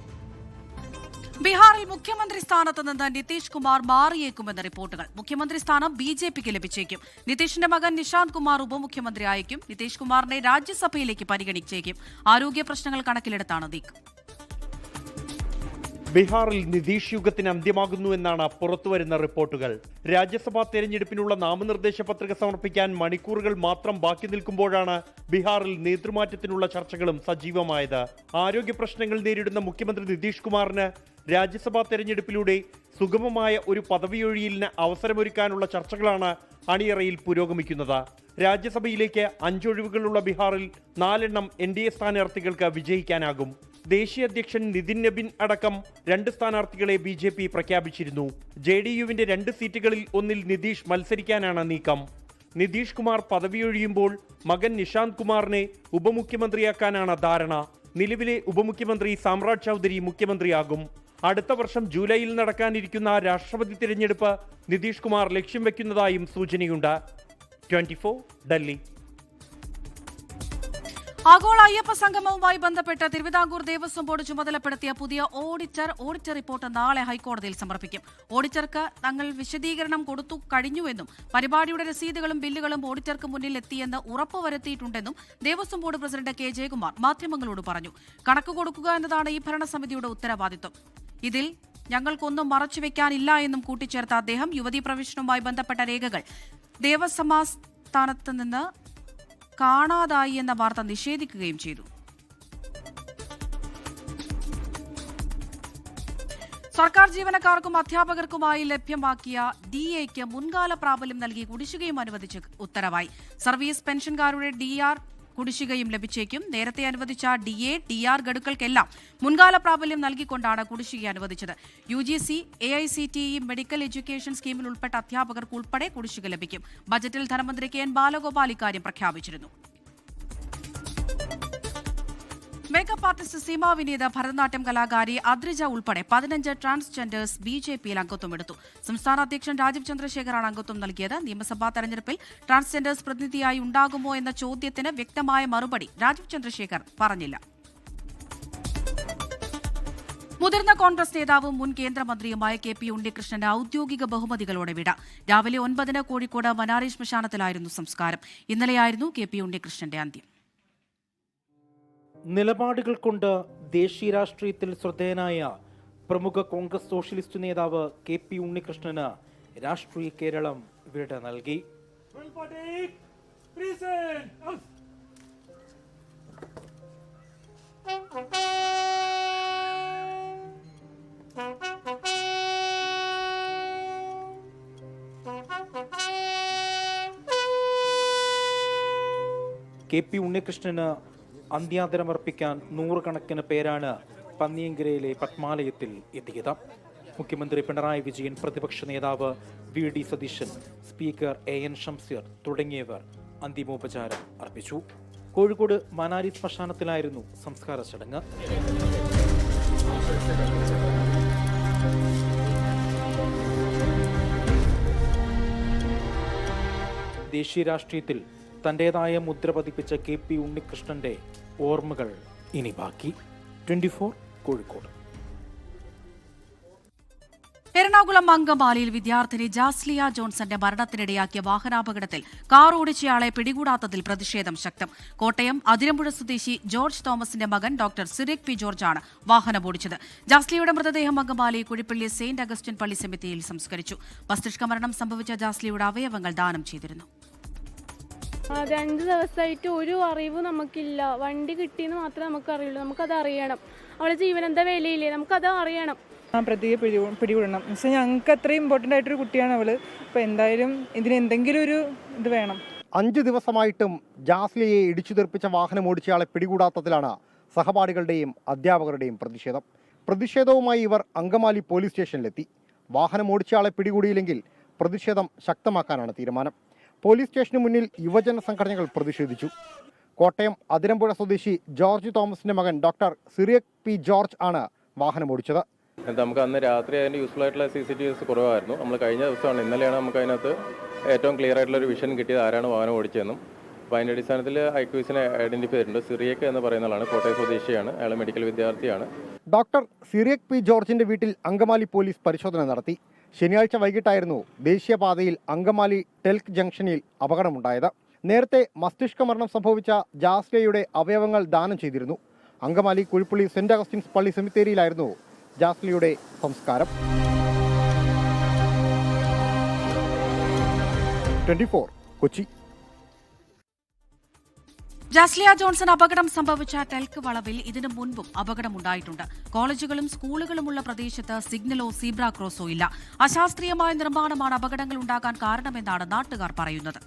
ബീഹാറിൽ മുഖ്യമന്ത്രി സ്ഥാനത്ത് നിന്ന് നിതീഷ് കുമാർ മാറിയേക്കുമെന്ന് റിപ്പോർട്ടുകൾ. മുഖ്യമന്ത്രി സ്ഥാനം BJPക്ക് ലഭിച്ചേക്കും. നിതീഷിന്റെ മകൻ നിഷാന്ത് കുമാർ ഉപമുഖ്യമന്ത്രിയായേക്കും. നിതീഷ് കുമാറിനെ രാജ്യസഭയിലേക്ക് പരിഗണിച്ചേക്കും. ആരോഗ്യ പ്രശ്നങ്ങൾ കണക്കിലെടുത്താണ് നീക്കം. ബീഹാറിൽ നിതീഷ് യുഗത്തിന് അന്ത്യമാകുന്നു എന്നാണ് പുറത്തുവരുന്ന റിപ്പോർട്ടുകൾ. രാജ്യസഭാ തെരഞ്ഞെടുപ്പിനുള്ള നാമനിർദ്ദേശ പത്രിക സമർപ്പിക്കാൻ മണിക്കൂറുകൾ മാത്രം ബാക്കി നിൽക്കുമ്പോഴാണ് ബീഹാറിൽ നേതൃമാറ്റത്തിനുള്ള ചർച്ചകളും സജീവമായത്. ആരോഗ്യ പ്രശ്നങ്ങൾ നേരിടുന്ന മുഖ്യമന്ത്രി നിതീഷ് കുമാറിന് രാജ്യസഭാ തെരഞ്ഞെടുപ്പിലൂടെ സുഗമമായ ഒരു പദവിയൊഴിയലിന് അവസരമൊരുക്കാനുള്ള ചർച്ചകളാണ് അണിയറയിൽ പുരോഗമിക്കുന്നത്. രാജ്യസഭയിലേക്ക് 5 ഒഴിവുകളുള്ള ബീഹാറിൽ 4 എണ്ണം NDA സ്ഥാനാർത്ഥികൾക്ക് വിജയിക്കാനാകും. ദേശീയ അധ്യക്ഷൻ നിതിൻ നബിൻ അടക്കം 2 സ്ഥാനാർത്ഥികളെ BJP പ്രഖ്യാപിച്ചിരുന്നു. JDUവിന്റെ 2 സീറ്റുകളിൽ ഒന്നിൽ നിതീഷ് മത്സരിക്കാനാണ് നീക്കം. നിതീഷ് കുമാർ പദവിയൊഴിയുമ്പോൾ മകൻ നിഷാന്ത് കുമാറിനെ ഉപമുഖ്യമന്ത്രിയാക്കാനാണ് ധാരണ. നിലവിലെ ഉപമുഖ്യമന്ത്രി സാമ്രാജ് ചൗധരി മുഖ്യമന്ത്രിയാകും. അടുത്ത വർഷം ജൂലൈയിൽ നടക്കാനിരിക്കുന്ന രാഷ്ട്രപതി തിരഞ്ഞെടുപ്പ് നിതീഷ് കുമാർ ലക്ഷ്യം വെക്കുന്നതായും സൂചനയുണ്ട്. 24 ഡൽഹി. ആഗോള അയ്യപ്പ സംഗമവുമായി ബന്ധപ്പെട്ട് തിരുവിതാംകൂർ ദേവസ്വം ബോർഡ് ചുമതലപ്പെടുത്തിയ പുതിയ ഓഡിറ്റർ റിപ്പോർട്ട് നാളെ ഹൈക്കോടതിയിൽ സമർപ്പിക്കും. ഓഡിറ്റർക്ക് തങ്ങൾ വിശദീകരണം കൊടുത്തു കഴിഞ്ഞുവെന്നും പരിപാടിയുടെ രസീതുകളും ബില്ലുകളും ഓഡിറ്റർക്ക് മുന്നിൽ എത്തിയെന്ന് ഉറപ്പുവരുത്തിയിട്ടുണ്ടെന്നും Devaswom board president K. Jayakumar മാധ്യമങ്ങളോട് പറഞ്ഞു. കണക്ക് കൊടുക്കുക എന്നതാണ് ഈ ഭരണസമിതിയുടെ ഉത്തരവാദിത്വം. ഇതിൽ ഞങ്ങൾക്കൊന്നും മറച്ചുവെക്കാനില്ല എന്നും കൂട്ടിച്ചേർത്ത അദ്ദേഹം യുവതീ പ്രവേശനവുമായി ബന്ധപ്പെട്ട രേഖകൾ ദേവസമാസ്ഥാനത്ത് നിന്ന് കാണാതായി എന്ന വാർത്ത നിഷേധിക്കുകയും ചെയ്തു. സർക്കാർ ജീവനക്കാർക്കും അധ്യാപകർക്കുമായി ലഭ്യമാക്കിയ DAക്ക് മുൻകാല പ്രാബല്യം നൽകി കുടിശ്ശികയും അനുവദിച്ച് ഉത്തരവായി. സർവീസ് പെൻഷൻകാരുടെ DR കുടിശ്ശികയും ലഭിച്ചേക്കും. നേരത്തെ അനുവദിച്ച DA, DR ഗഡുക്കൾക്കെല്ലാം മുൻകാല പ്രാബല്യം നൽകിക്കൊണ്ടാണ് കുടിശ്ശിക അനുവദിച്ചത്. UGC, AICTE മെഡിക്കൽ എഡ്യൂക്കേഷൻ സ്കീമിൽ ഉൾപ്പെട്ട അധ്യാപകർക്ക് ഉൾപ്പെടെ കുടിശ്ശിക ലഭിക്കും. ബജറ്റിൽ ധനമന്ത്രി KN ബാലഗോപാൽ ഇക്കാര്യം പ്രഖ്യാപിച്ചിരുന്നു. മേക്കപ്പ് ആർട്ടിസ്റ്റ് സീമ വിനീത്, ഭരതനാട്യം കലാകാരി അദ്രിജ ഉൾപ്പെടെ 15 ട്രാൻസ്ജെൻഡേഴ്സ് BJPയിൽ അംഗത്വമെടുത്തു. സംസ്ഥാന അധ്യക്ഷൻ രാജീവ് ചന്ദ്രശേഖറാണ് അംഗത്വം നൽകിയത്. നിയമസഭാ തെരഞ്ഞെടുപ്പിൽ ട്രാൻസ്ജെൻഡേഴ്സ് പ്രതിനിധിയായി ഉണ്ടാകുമോ എന്ന ചോദ്യത്തിന് വ്യക്തമായ മറുപടി രാജീവ് ചന്ദ്രശേഖർ പറഞ്ഞില്ല. മുതിർന്ന കോൺഗ്രസ് നേതാവും മുൻ കേന്ദ്രമന്ത്രിയുമായ KP ഉണ്ണികൃഷ്ണന് ഔദ്യോഗിക ബഹുമതികളോടെ വിട. രാവിലെ 9-ന് കോഴിക്കോട് മനാരി ശ്മശാനത്തിലായിരുന്നു സംസ്കാരം. ഇന്നലെയായിരുന്നു KP ഉണ്ണികൃഷ്ണന്റെ അന്ത്യം. നിലപാടുകൾ കൊണ്ട് ദേശീയ രാഷ്ട്രീയത്തിൽ ശ്രദ്ധേയനായ പ്രമുഖ കോൺഗ്രസ് സോഷ്യലിസ്റ്റ് നേതാവ് KP ഉണ്ണികൃഷ്ണന് രാഷ്ട്രീയ കേരളം വിട നൽകി. KP ഉണ്ണികൃഷ്ണന് അന്ത്യാദരമർപ്പിക്കാൻ നൂറുകണക്കിന് പേരാണ് പന്നിയങ്കരയിലെ പത്മാലയത്തിൽ എത്തിയത്. മുഖ്യമന്ത്രി പിണറായി വിജയൻ, പ്രതിപക്ഷ നേതാവ് VD Satheesan, speaker AN Shamseer തുടങ്ങിയവർ അന്തിമോപചാരം അർപ്പിച്ചു. കോഴിക്കോട് മനാരി ശ്മശാനത്തിലായിരുന്നു സംസ്കാര ചടങ്ങ്. ദേശീയ രാഷ്ട്രീയത്തിൽ തന്റേതായ മുദ്ര പതിപ്പിച്ച KP ഉണ്ണികൃഷ്ണന്റെ ഓർമ്മകൾ ഇനി ബാക്കി. 24 കോഴിക്കോട്. എറണാകുളം അങ്കമാലിയിൽ വിദ്യാർത്ഥിനി ജാസ്ലിയ ജോൺസന്റെ മരണത്തിനിടയാക്കിയ വാഹനാപകടത്തിൽ കാർ ഓടിച്ചയാളെ പിടികൂടാത്തതിൽ പ്രതിഷേധം ശക്തം. കോട്ടയം അതിരമ്പുഴ സ്വദേശി ജോർജ് തോമസിന്റെ മകൻ ഡോക്ടർ സിറിയക് P. ജോർജാണ് വാഹനമോടിച്ചത്. ജാസ്ലിയുടെ മൃതദേഹം അങ്കമാലി കുഴിപ്പള്ളി സെയിന്റ് അഗസ്റ്റിൻ പള്ളി സെമിത്തേരിയിൽ സംസ്കരിച്ചു. മസ്തിഷ്ക മരണം സംഭവിച്ച ജാസ്ലിയുടെ അവയവങ്ങൾ ദാനം ചെയ്തിരുന്നു. 2 ദിവസമായിട്ട് ഒരു അറിവ് നമുക്കില്ല. വണ്ടി കിട്ടിയെന്ന് മാത്രമേ നമുക്ക് അറിയുള്ളൂ. നമുക്കത് അറിയണം. അവളെ ജീവനെന്താ വിലയില്ലേ, നമുക്കത് അറിയണം. പ്രതിയെ പിടികൂടണം. പക്ഷേ ഞങ്ങൾക്ക് അത്രയും ഇമ്പോർട്ടൻ്റ് ആയിട്ടൊരു കുട്ടിയാണ് അവള്. അപ്പോൾ എന്തായാലും ഇതിന് എന്തെങ്കിലും ഒരു ഇത് വേണം. 5 ദിവസമായിട്ടും ജാസ്ലിയെ ഇടിച്ചു തെറിപ്പിച്ച വാഹനം ഓടിച്ചയാളെ പിടികൂടാത്തതിലാണ് സഹപാഠികളുടെയും അധ്യാപകരുടെയും പ്രതിഷേധം. പ്രതിഷേധവുമായി ഇവർ അങ്കമാലി പോലീസ് സ്റ്റേഷനിലെത്തി. വാഹനം ഓടിച്ചയാളെ പിടികൂടിയില്ലെങ്കിൽ പ്രതിഷേധം ശക്തമാക്കാനാണ് തീരുമാനം. പോലീസ് സ്റ്റേഷന് മുന്നിൽ യുവജന സംഘടനകൾ പ്രതിഷേധിച്ചു. കോട്ടയം അതിരമ്പുഴ സ്വദേശി ജോർജ് തോമസിന്റെ മകൻ ഡോക്ടർ സിറിയക് P. ജോർജ് ആണ് വാഹനം ഓടിച്ചത്. നമുക്ക് അന്ന് രാത്രി അതിൻ്റെ യൂസ്ഫുൾ ആയിട്ടുള്ള CCTVs കുറവായിരുന്നു. നമ്മൾ കഴിഞ്ഞ ദിവസമാണ്, ഇന്നലെയാണ് നമുക്ക് അതിനകത്ത് ഏറ്റവും ക്ലിയർ ആയിട്ടുള്ള ഒരു വിഷൻ കിട്ടിയത് ആരാണ് വാഹനം ഓടിച്ചതെന്നും. അപ്പോൾ അതിൻ്റെ അടിസ്ഥാനത്തിൽ ഐക്യൂസിനെ ഐഡന്റിഫൈ ചെയ്തിട്ടുണ്ട്. സിറിയക് എന്ന് പറയുന്ന ആളാണ്, കോട്ടയം സ്വദേശിയാണ്. അയാൾ മെഡിക്കൽ വിദ്യാർത്ഥിയാണ്. Doctor Cyriac P. ജോർജിന്റെ വീട്ടിൽ അങ്കമാലി പോലീസ് പരിശോധന നടത്തി. ശനിയാഴ്ച വൈകിട്ടായിരുന്നു ദേശീയപാതയിൽ അങ്കമാലി ടെൽക്ക് ജംഗ്ഷനിൽ അപകടമുണ്ടായത്. നേരത്തെ മസ്തിഷ്ക മരണം സംഭവിച്ച ജാസ്ലിയയുടെ അവയവങ്ങൾ ദാനം ചെയ്തിരുന്നു. അങ്കമാലി കുഴിപ്പള്ളി സെന്റ് അഗസ്റ്റിൻസ് പള്ളി സെമിത്തേരിയിലായിരുന്നു ജാസ്ലിയുടെ സംസ്കാരം. 24 കൊച്ചി. ജാസ്ലിയ ജോൺസൺ അപകടം സംഭവിച്ച ടെൽക്ക് വളവിൽ ഇതിനു മുൻപും അപകടമുണ്ടായിട്ടുണ്ട്. കോളേജുകളും സ്കൂളുകളുമുള്ള പ്രദേശത്ത് സിഗ്നലോ സീബ്ര ക്രോസോ ഇല്ല. അശാസ്ത്രീയമായ നിർമ്മാണമാണ് അപകടങ്ങൾ ഉണ്ടാകാൻ കാരണമെന്നാണ് നാട്ടുകാർ പറയുന്നത്.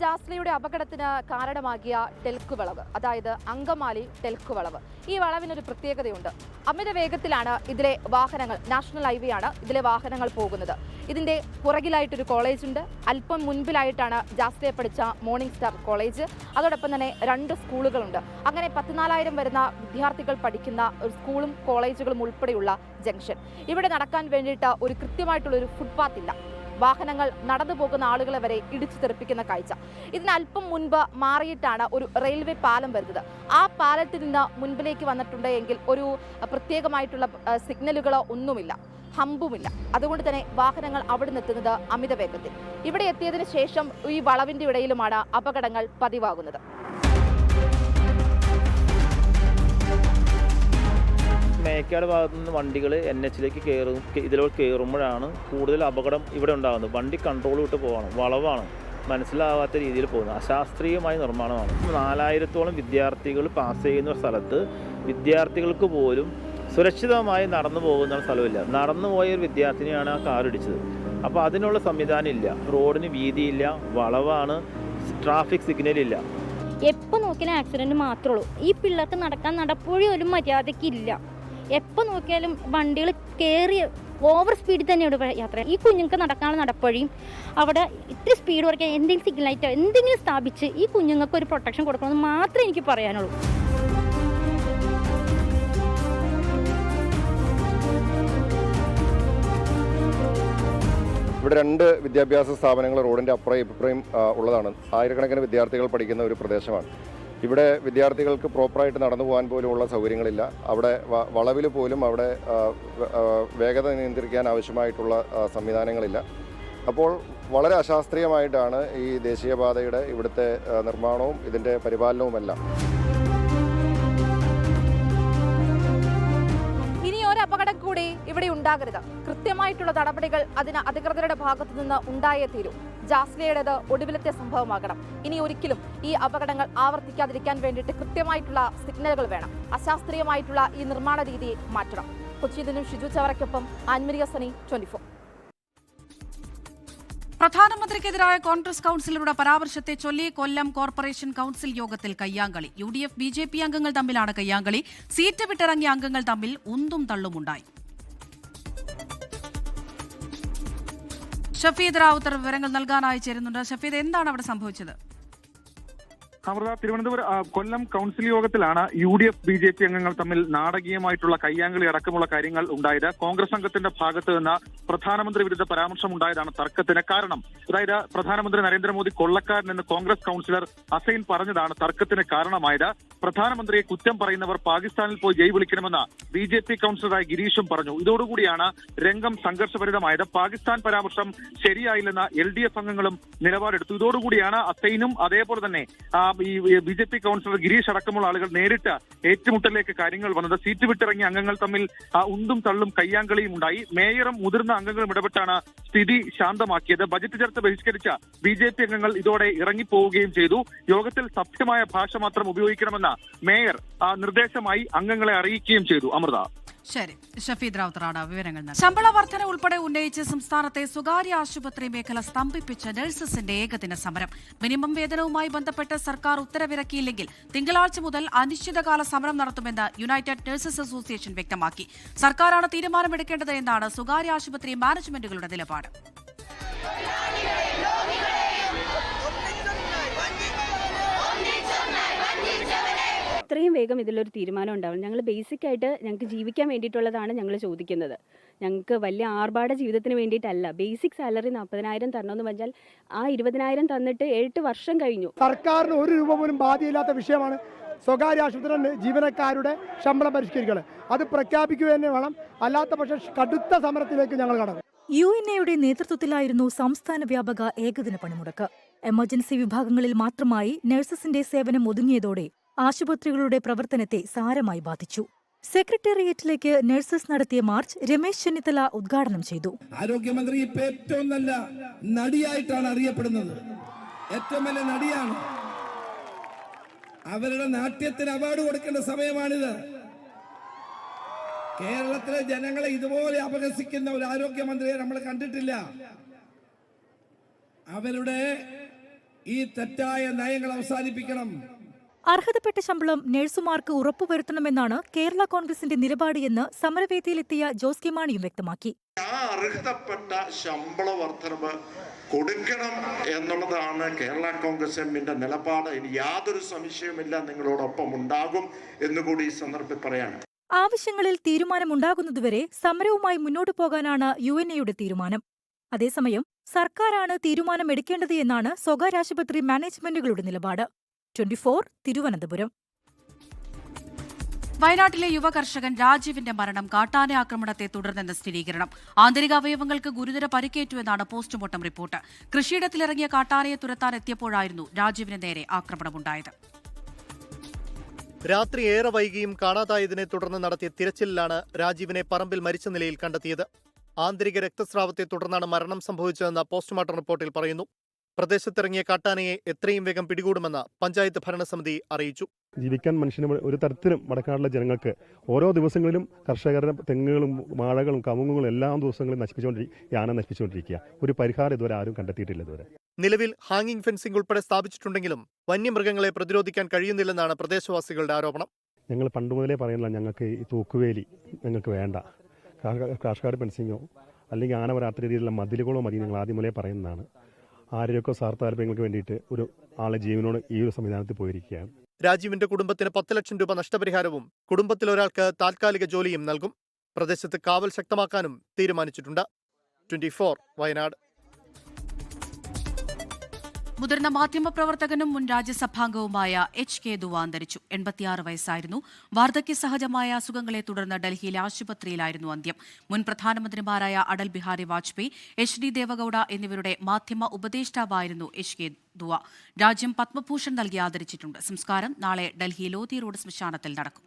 ജാസ്ലിയുടെ അപകടത്തിന് കാരണമാകിയ ടെൽക്ക് വളവ്, അതായത് അങ്കമാലി ടെൽക്ക് വളവ്. ഈ വളവിനൊരു പ്രത്യേകതയുണ്ട്. അമിത വേഗത്തിലാണ് ഇതിലെ വാഹനങ്ങൾ, നാഷണൽ ഹൈവേ ആണ് ഇതിലെ വാഹനങ്ങൾ പോകുന്നത്. ഇതിന്റെ പുറകിലായിട്ടൊരു കോളേജുണ്ട്. അല്പം മുൻപിലായിട്ടാണ് ജാസ്ലിയെ പഠിച്ച മോർണിംഗ് സ്റ്റാർ കോളേജ്. അതോടൊപ്പം തന്നെ 2 സ്കൂളുകളുണ്ട്. അങ്ങനെ 14,000 വരുന്ന വിദ്യാർത്ഥികൾ പഠിക്കുന്ന ഒരു സ്കൂളും കോളേജുകളും ഉൾപ്പെടെയുള്ള ജംഗ്ഷൻ. ഇവിടെ നടക്കാൻ വേണ്ടിയിട്ട് ഒരു കൃത്യമായിട്ടുള്ളൊരു ഫുട്പാത്ത് ഇല്ല. വാഹനങ്ങൾ നടന്നു പോകുന്ന ആളുകളെ വരെ ഇടിച്ചു തെറിപ്പിക്കുന്ന കാഴ്ച. ഇതിന് അല്പം മുൻപ് മാറിയിട്ടാണ് ഒരു റെയിൽവേ പാലം വരുന്നത്. ആ പാലത്തിൽ നിന്ന് മുൻപിലേക്ക് വന്നിട്ടുണ്ട് എങ്കിൽ ഒരു പ്രത്യേകമായിട്ടുള്ള സിഗ്നലുകളോ ഒന്നുമില്ല, ഹമ്പുമില്ല. അതുകൊണ്ട് തന്നെ വാഹനങ്ങൾ അവിടെ നിന്നെത്തുന്നത് അമിത വേഗത്തിൽ. ഇവിടെ എത്തിയതിനു ശേഷം ഈ വളവിന്റെ ഇടയിലുമാണ് അപകടങ്ങൾ പതിവാകുന്നത്. മേക്കാട് ഭാഗത്തു നിന്ന് വണ്ടികൾ NHലേക്ക് ഇതിലോട്ട് കയറുമ്പോഴാണ് കൂടുതൽ അപകടം ഇവിടെ ഉണ്ടാകുന്നത്. വണ്ടി കൺട്രോൾ വിട്ട് പോവാണ്, വളവാണ്. മനസ്സിലാവാത്ത രീതിയിൽ പോകുന്നത് അശാസ്ത്രീയമായ നിർമ്മാണമാണ്. 4000-ഓളം വിദ്യാർത്ഥികൾ പാസ് ചെയ്യുന്ന സ്ഥലത്ത് വിദ്യാർത്ഥികൾക്ക് പോലും സുരക്ഷിതമായി നടന്നു പോകുന്ന സ്ഥലമില്ല. നടന്നു പോയ ഒരു വിദ്യാർത്ഥിനിയാണ് ആ കാർ ഇടിച്ചത്. അപ്പോൾ അതിനുള്ള സംവിധാനം ഇല്ല. റോഡിന് വീതിയില്ല, വളവാണ്, ട്രാഫിക് സിഗ്നൽ ഇല്ല. എപ്പോൾ നോക്കിയാലും ആക്സിഡൻറ്റ് മാത്രമേ ഉള്ളൂ. ഈ പിള്ളേർക്ക് നടപ്പോഴും ഒരു മര്യാദയ്ക്കില്ല. എപ്പോൾ നോക്കിയാലും വണ്ടികൾ കയറി ഓവർ സ്പീഡിൽ തന്നെയാണ് യാത്ര. ഈ കുഞ്ഞുങ്ങൾക്ക് നടക്കാനുള്ള നടപ്പഴിയും അവിടെ ഇത്തിരി സ്പീഡ് കുറയ്ക്കാൻ എന്തെങ്കിലും സിഗ്നൽ ലൈറ്റോ എന്തെങ്കിലും സ്ഥാപിച്ച് ഈ കുഞ്ഞുങ്ങൾക്ക് ഒരു പ്രൊട്ടക്ഷൻ കൊടുക്കണമെന്ന് മാത്രമേ എനിക്ക് പറയാനുള്ളൂ. ഇവിടെ 2 വിദ്യാഭ്യാസ സ്ഥാപനങ്ങൾ റോഡിൻ്റെ അപ്പുറം ഇപ്പുറയും ഉള്ളതാണ്. ആയിരക്കണക്കിന് വിദ്യാർത്ഥികൾ പഠിക്കുന്ന ഒരു പ്രദേശമാണ്. ഇവിടെ വിദ്യാർത്ഥികൾക്ക് പ്രോപ്പറായിട്ട് നടന്നു പോകാൻ പോലുമുള്ള സൗകര്യങ്ങളില്ല. അവിടെ വളവിൽ പോലും അവിടെ വേഗത നിയന്ത്രിക്കാൻ ആവശ്യമായിട്ടുള്ള സംവിധാനങ്ങളില്ല. അപ്പോൾ വളരെ അശാസ്ത്രീയമായിട്ടാണ് ഈ ദേശീയപാതയുടെ ഇവിടുത്തെ നിർമ്മാണവും ഇതിൻ്റെ പരിപാലനവുമെല്ലാം. അപകടം കൂടി ഇവിടെ ഉണ്ടാകരുത്. കൃത്യമായിട്ടുള്ള നടപടികൾ അതിന് അധികൃതരുടെ ഭാഗത്തു നിന്ന് ഉണ്ടായേ തീരൂ. ജാസ്ലിയുടേത് ഒടുവിലത്തെ സംഭവമാകണം. ഇനി ഒരിക്കലും ഈ അപകടങ്ങൾ ആവർത്തിക്കാതിരിക്കാൻ വേണ്ടിയിട്ട് കൃത്യമായിട്ടുള്ള സിഗ്നലുകൾ വേണം. അശാസ്ത്രീയമായിട്ടുള്ള ഈ നിർമ്മാണ രീതിയെ മാറ്റണം. കൊച്ചിയിൽ നിന്നും ഷിജു ചവറയ്ക്കൊപ്പം ആൻമരിയ സനി, 24. പ്രധാനമന്ത്രിക്കെതിരായ കോൺഗ്രസ് കൌൺസിലറുടെ പരാമർശത്തെ ചൊല്ലി കൊല്ലം കോർപ്പറേഷൻ കൌൺസിൽ യോഗത്തിൽ കയ്യാങ്കളി. UDF BJP അംഗങ്ങൾ തമ്മിലാണ് കയ്യാങ്കളി. സീറ്റ് വിട്ടിറങ്ങിയ അംഗങ്ങൾ തമ്മിൽ ഉന്തും തള്ളുമുണ്ടായി. ഷഫീദ് റാവുത്തർ വിവരങ്ങൾ നൽകാനായി ചേരുന്നുണ്ട്. ഷഫീദ്, എന്താണ് അവിടെ സംഭവിച്ചത്? അമൃത, തിരുവനന്തപുരം കൊല്ലം കൌൺസിൽ യോഗത്തിലാണ് UDF BJP അംഗങ്ങൾ തമ്മിൽ നാടകീയമായിട്ടുള്ള കയ്യാങ്കളി അടക്കമുള്ള കാര്യങ്ങൾ ഉണ്ടായത്. കോൺഗ്രസ് അംഗത്തിന്റെ ഭാഗത്ത് നിന്ന് പ്രധാനമന്ത്രി വിരുദ്ധ പരാമർശം ഉണ്ടായതാണ് തർക്കത്തിന് കാരണം. അതായത് പ്രധാനമന്ത്രി നരേന്ദ്രമോദി കൊള്ളക്കാരൻ എന്ന് കോൺഗ്രസ് കൌൺസിലർ അസൈൻ പറഞ്ഞതാണ് തർക്കത്തിന് കാരണമായത്. പ്രധാനമന്ത്രിയെ കുറ്റം പറയുന്നവർ പാകിസ്ഥാനിൽ പോയി ജയ് വിളിക്കണമെന്ന് BJP കൌൺസിലറായ ഗിരീഷും പറഞ്ഞു. ഇതോടുകൂടിയാണ് രംഗം സംഘർഷഭരിതമായത്. പാകിസ്ഥാൻ പരാമർശം ശരിയായില്ലെന്ന് LDF അംഗങ്ങളും നിലപാടെടുത്തു. ഇതോടുകൂടിയാണ് അസൈനും അതേപോലെ തന്നെ ഈ BJP കൌൺസിലർ ഗിരീഷ് അടക്കമുള്ള ആളുകൾ നേരിട്ട് ഏറ്റുമുട്ടലിലേക്ക് കാര്യങ്ങൾ വന്നത്. സീറ്റ് വിട്ടിറങ്ങിയ അംഗങ്ങൾ തമ്മിൽ ഉന്തും തള്ളും കയ്യാങ്കളിയും ഉണ്ടായി. മേയറും മുതിർന്ന അംഗങ്ങളും ഇടപെട്ടാണ് സ്ഥിതി ശാന്തമാക്കിയത്. ബജറ്റ് ചർച്ച ബഹിഷ്കരിച്ച BJP അംഗങ്ങൾ ഇതോടെ ഇറങ്ങിപ്പോവുകയും ചെയ്തു. യോഗത്തിൽ സഭ്യമായ ഭാഷ മാത്രം ഉപയോഗിക്കണമെന്ന മേയർ നിർദ്ദേശമായി അംഗങ്ങളെ അറിയിക്കുകയും ചെയ്തു. അമൃത. ശരി, ഷഫീദ് റാവുത്തറാണ് വിവരങ്ങൾ നൽകുന്നത്. ശമ്പള വർധന ഉൾപ്പെടെ ഉന്നയിച്ച് സംസ്ഥാനത്തെ സ്വകാര്യ ആശുപത്രി മേഖല സ്തംഭിപ്പിച്ച നഴ്സസിന്റെ ഏകദിന സമരം. മിനിമം വേതനവുമായി ബന്ധപ്പെട്ട് സർക്കാർ ഉത്തരവിറക്കിയില്ലെങ്കിൽ തിങ്കളാഴ്ച മുതൽ അനിശ്ചിതകാല സമരം നടത്തുമെന്ന് യുണൈറ്റഡ് നഴ്സസ് അസോസിയേഷൻ വ്യക്തമാക്കി. സർക്കാരാണ് തീരുമാനമെടുക്കേണ്ടത് എന്നാണ് സ്വകാര്യ ആശുപത്രി മാനേജ്മെന്റുകളുടെ നിലപാട്. എത്രയും വേഗം ഇതിലൊരു തീരുമാനം ഉണ്ടാവും. ഞങ്ങൾ ബേസിക്കായിട്ട് ഞങ്ങൾക്ക് ജീവിക്കാൻ വേണ്ടിയിട്ടുള്ളതാണ് ഞങ്ങൾ ചോദിക്കുന്നത്. ഞങ്ങൾക്ക് വലിയ ആർഭാട ജീവിതത്തിന് വേണ്ടിയിട്ടല്ല. ബേസിക് സാലറി 40,000 തരണമെന്ന് പറഞ്ഞാൽ ആ 20,000 തന്നിട്ട് 8 വർഷം കഴിഞ്ഞു. സർക്കാരിന് 1 രൂപ പോലും ബാധ്യമില്ലാത്ത വിഷയമാണ് സ്വകാര്യ ആശുപത്രി ജീവനക്കാരുടെ ശമ്പളം പരിഷ്കരിക്കുക. അത് പ്രഖ്യാപിക്കുക തന്നെ വേണം. അല്ലാത്ത പക്ഷം കടുത്ത സമരത്തിലേക്ക് ഞങ്ങൾ കടക്കും. UNAയുടെ നേതൃത്വത്തിലായിരുന്നു സംസ്ഥാന വ്യാപക ഏകദിന പണിമുടക്ക്. എമർജൻസി വിഭാഗങ്ങളിൽ മാത്രമായി നഴ്സസിന്റെ സേവനം ഒതുങ്ങിയതോടെ ആശുപത്രികളുടെ പ്രവർത്തനത്തെ സാരമായി ബാധിച്ചു. സെക്രട്ടേറിയറ്റിലേക്ക് നഴ്സസ് നടത്തിയ മാർച്ച് രമേശ് ചെന്നിത്തല ഉദ്ഘാടനം ചെയ്തു. ആരോഗ്യമന്ത്രി ഇപ്പൊ ഏറ്റവും നല്ല നടിയായിട്ടാണ് അറിയപ്പെടുന്നത്. ഏറ്റവും വലിയ നടിയാണ്. അവരുടെ നാട്യത്തിന് അവാർഡ് കൊടുക്കേണ്ട സമയമാണിത്. കേരളത്തിലെ ജനങ്ങളെ ഇതുപോലെ അപഹസിക്കുന്ന ഒരു ആരോഗ്യമന്ത്രിയെ നമ്മൾ കണ്ടിട്ടില്ല. അവരുടെ ഈ തെറ്റായ നയങ്ങൾ അവസാനിപ്പിക്കണം. അർഹതപ്പെട്ട ശമ്പളം നഴ്സുമാർക്ക് ഉറപ്പുവരുത്തണമെന്നാണ് കേരള കോൺഗ്രസിന്റെ നിലപാട് എന്ന് സമരവേദിയിലെത്തിയ ജോസ് കെ മാണിയും വ്യക്തമാക്കി. ആ അർഹതപ്പെട്ട ശമ്പള വർധനവ് കൊടുക്കണം എന്നുള്ളതാണ് കേരള കോൺഗ്രസ് എമ്മിന്റെ നിലപാട്. ഇനി യാതൊരു സംശയവുമില്ല, നിങ്ങളോടൊപ്പം ഉണ്ടാകും എന്നുകൂടി ഈ സന്ദർഭത്തിൽ പറയാണ്. ആവശ്യങ്ങളിൽ തീരുമാനമുണ്ടാകുന്നതുവരെ സമരവുമായി മുന്നോട്ടു പോകാനാണ് UNAയുടെ തീരുമാനം. അതേസമയം സർക്കാരാണ് തീരുമാനമെടുക്കേണ്ടത് എന്നാണ് സ്വകാര്യ ആശുപത്രി മാനേജ്മെന്റുകളുടെ നിലപാട്. 24 തിരുവനന്തപുരം. വയനാട്ടിലെ യുവ കർഷകൻ രാജീവിന്റെ മരണം കാട്ടാന ആക്രമണത്തെ തുടർന്നെന്ന സ്ഥിരീകരണം. ആന്തരിക അവയവങ്ങൾക്ക് ഗുരുതര പരിക്കേറ്റുവെന്നാണ് പോസ്റ്റ്മോർട്ടം റിപ്പോർട്ട്. കൃഷിയിടത്തിലിറങ്ങിയ കാട്ടാനയെ തുരത്താൻ എത്തിയപ്പോഴായിരുന്നു രാജീവിന് നേരെ ആക്രമണമുണ്ടായത്. രാത്രി ഏറെ വൈകിയും കാണാതായതിനെ തുടർന്ന് നടത്തിയ തിരച്ചിലിലാണ് രാജീവിനെ പറമ്പിൽ മരിച്ച നിലയിൽ കണ്ടെത്തിയത്. ആന്തരിക രക്തസ്രാവത്തെ തുടർന്നാണ് മരണം സംഭവിച്ചതെന്ന് പോസ്റ്റ്മോർട്ടം റിപ്പോർട്ടിൽ പറയുന്നു. പ്രദേശത്തിറങ്ങിയ കാട്ടാനയെ എത്രയും വേഗം പിടികൂടുമെന്ന് പഞ്ചായത്ത് ഭരണസമിതി അറിയിച്ചു. ജീവിക്കാൻ മനുഷ്യന് ഒരു തരത്തിലും വടക്കാടുള്ള ജനങ്ങൾക്ക് ഓരോ ദിവസങ്ങളിലും കർഷകരുടെ തെങ്ങുകളും വാഴകളും കവുങ്ങുകളും എല്ലാ ദിവസങ്ങളും യാന നശിപ്പിച്ചുകൊണ്ടിരിക്കുക. ഒരു പരിഹാരം ഇതുവരെ ആരും കണ്ടെത്തിയിട്ടില്ല. ഇതുവരെ നിലവിൽ ഹാങ്ങിംഗ് ഫെൻസിംഗ് ഉൾപ്പെടെ സ്ഥാപിച്ചിട്ടുണ്ടെങ്കിലും വന്യമൃഗങ്ങളെ പ്രതിരോധിക്കാൻ കഴിയുന്നില്ലെന്നാണ് പ്രദേശവാസികളുടെ ആരോപണം. ഞങ്ങൾ പണ്ട് മുതലേ പറയുന്നില്ല, ഞങ്ങൾക്ക് ഈ തൂക്കുവേലി ഞങ്ങൾക്ക് വേണ്ട, കാഷ്കാട് ഫെൻസിങ്ങോ അല്ലെങ്കിൽ ആന വരാത്ത രീതിയിലുള്ള മതിലുകളോ മതി ഞങ്ങൾ ആദ്യം മുതലേ പറയുന്നതാണ്. ആരോഗ്യ സ്വാർത്ഥ താല്പര്യങ്ങൾക്ക് വേണ്ടിയിട്ട് ഒരു ആളെ ജീവനോട് ഈ ഒരു സംവിധാനത്തിൽ പോയിരിക്കുകയാണ്. രാജീവിന്റെ കുടുംബത്തിന് 10 ലക്ഷം രൂപ നഷ്ടപരിഹാരവും കുടുംബത്തിലൊരാൾക്ക് താൽക്കാലിക ജോലിയും നൽകും. പ്രദേശത്ത് കാവൽ ശക്തമാക്കാനും തീരുമാനിച്ചിട്ടുണ്ട്. 24 വയനാട്. മുതിർന്ന മാധ്യമപ്രവർത്തകനും മുൻ രാജ്യസഭാംഗവുമായ HK ദുവ അന്തരിച്ചു. 86 വയസ്സായിരുന്നു. വാർദ്ധക്യ സഹജമായ അസുഖങ്ങളെ തുടർന്ന് ഡൽഹിയിലെ ആശുപത്രിയിലായിരുന്നു അന്ത്യം. മുൻ പ്രധാനമന്ത്രിമാരായ അടൽ ബിഹാരി വാജ്പേയി, HD ദേവഗൌഡ എന്നിവരുടെ മാധ്യമ ഉപദേഷ്ടാവായിരുന്നു HK ദുവ. രാജ്യം പത്മഭൂഷൺ നൽകി ആദരിച്ചിട്ടുണ്ട്. സംസ്കാരം നാളെ ഡൽഹി ലോധി റോഡ് ശ്മശാനത്തിൽ നടക്കും.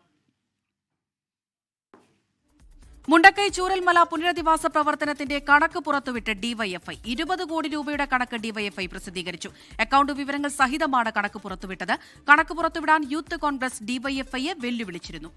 മുണ്ടക്കൈ ചൂരൽമല പുനരധിവാസ പ്രവർത്തനത്തിന്റെ കണക്ക് പുറത്തുവിട്ട് ഡിവൈഎഫ്ഐ. 20 കോടി രൂപയുടെ കണക്ക് ഡിവൈഎഫ്ഐ പ്രസിദ്ധീകരിച്ചു. അക്കൌണ്ട് വിവരങ്ങൾ സഹിതമാണ് കണക്ക് പുറത്തുവിട്ടത്. കണക്ക് പുറത്തുവിടാൻ യൂത്ത് കോൺഗ്രസ് ഡിവൈഎഫ്ഐയെ വെല്ലുവിളിച്ചിരുന്നു.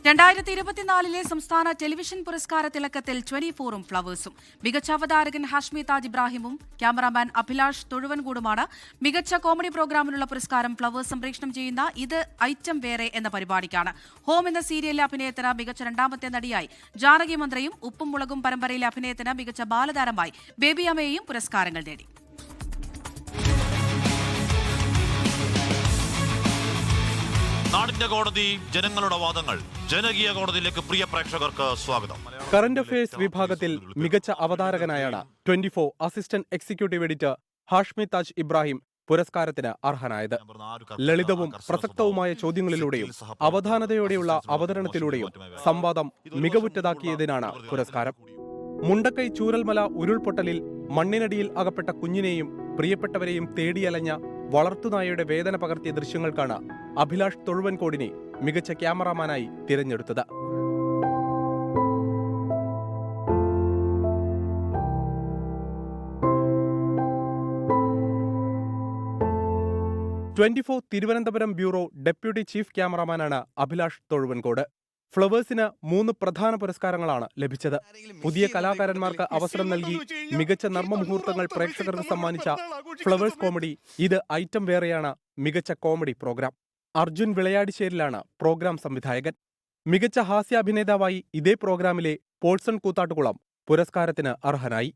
2024 സംസ്ഥാന ടെലിവിഷൻ പുരസ്കാര തിലക്കത്തിൽ 24ഉം ഫ്ലവേഴ്സും. മികച്ച അവതാരകൻ ഹാഷ്മി താജ് ഇബ്രാഹിമും ക്യാമറാമാൻ അഭിലാഷ് തൊഴുവൻകൂടുമാണ്. മികച്ച കോമഡി പ്രോഗ്രാമിനുള്ള പുരസ്കാരം ഫ്ലവേഴ്സ് സംപ്രേഷണം ചെയ്യുന്ന ഇത് ഐറ്റം വേറെ എന്ന പരിപാടിക്കാണ്. ഹോം എന്ന സീരിയലിലെ അഭിനയത്തിന് മികച്ച രണ്ടാമത്തെ നടിയായി ജാനകി മന്ത്രയും, ഉപ്പും മുളകും പരമ്പരയിലെ അഭിനയത്തിന് മികച്ച ബാലതാരമായി ബേബി അമ്മയെയും പുരസ്കാരങ്ങൾ നേടി. നാടിന്റെ കോടതി, ജനങ്ങളുടെ വാദങ്ങൾ. ജനകീയ കോടതിയിലേക്ക് പ്രിയ പ്രേക്ഷകർക്ക് സ്വാഗതം. കറന്റ് അഫയേഴ്സ് വിഭാഗത്തിൽ മികച്ച അവതാരകനായാണ് 24 assistant executive editor Hashmi Taj Ibrahim പുരസ്കാരത്തിന് അർഹനായത്. ലളിതവും പ്രസക്തവുമായ ചോദ്യങ്ങളിലൂടെയും അവധാനതയോടെയുള്ള അവതരണത്തിലൂടെയും സംവാദം മികവുറ്റതാക്കിയതിനാണ് പുരസ്കാരം. മുണ്ടക്കൈ ചൂരൽമല ഉരുൾപൊട്ടലിൽ മണ്ണിനടിയിൽ അകപ്പെട്ട കുഞ്ഞിനെയും പ്രിയപ്പെട്ടവരെയും തേടിയലഞ്ഞ വളർത്തുനായയുടെ വേദന പകർത്തിയ ദൃശ്യങ്ങൾക്കാണ് അഭിലാഷ് തൊഴുവൻകോടിനെ മികച്ച ക്യാമറാമാനായി തിരഞ്ഞെടുത്തത്. Twenty four Thiruvananthapuram bureau deputy chief ക്യാമറാമാനാണ് അഭിലാഷ് തൊഴുവൻകോട്. ഫ്ലവേഴ്സിന് 3 പ്രധാന പുരസ്കാരങ്ങളാണ് ലഭിച്ചത്. പുതിയ കലാകാരന്മാർക്ക് അവസരം നൽകി മികച്ച നർമ്മമുഹൂർത്തങ്ങൾ പ്രേക്ഷകർക്ക് സമ്മാനിച്ച ഫ്ലവേഴ്സ് കോമഡി ഇത് ഐറ്റം വേറെയാണ് മികച്ച കോമഡി പ്രോഗ്രാം. അർജുൻ വിളയാടിശ്ശേരിലാണ് പ്രോഗ്രാം സംവിധായകൻ. മികച്ച ഹാസ്യാഭിനേതാവായി ഇതേ പ്രോഗ്രാമിലെ പോൾസൺ കൂത്താട്ടുകുളം പുരസ്കാരത്തിന് അർഹനായി.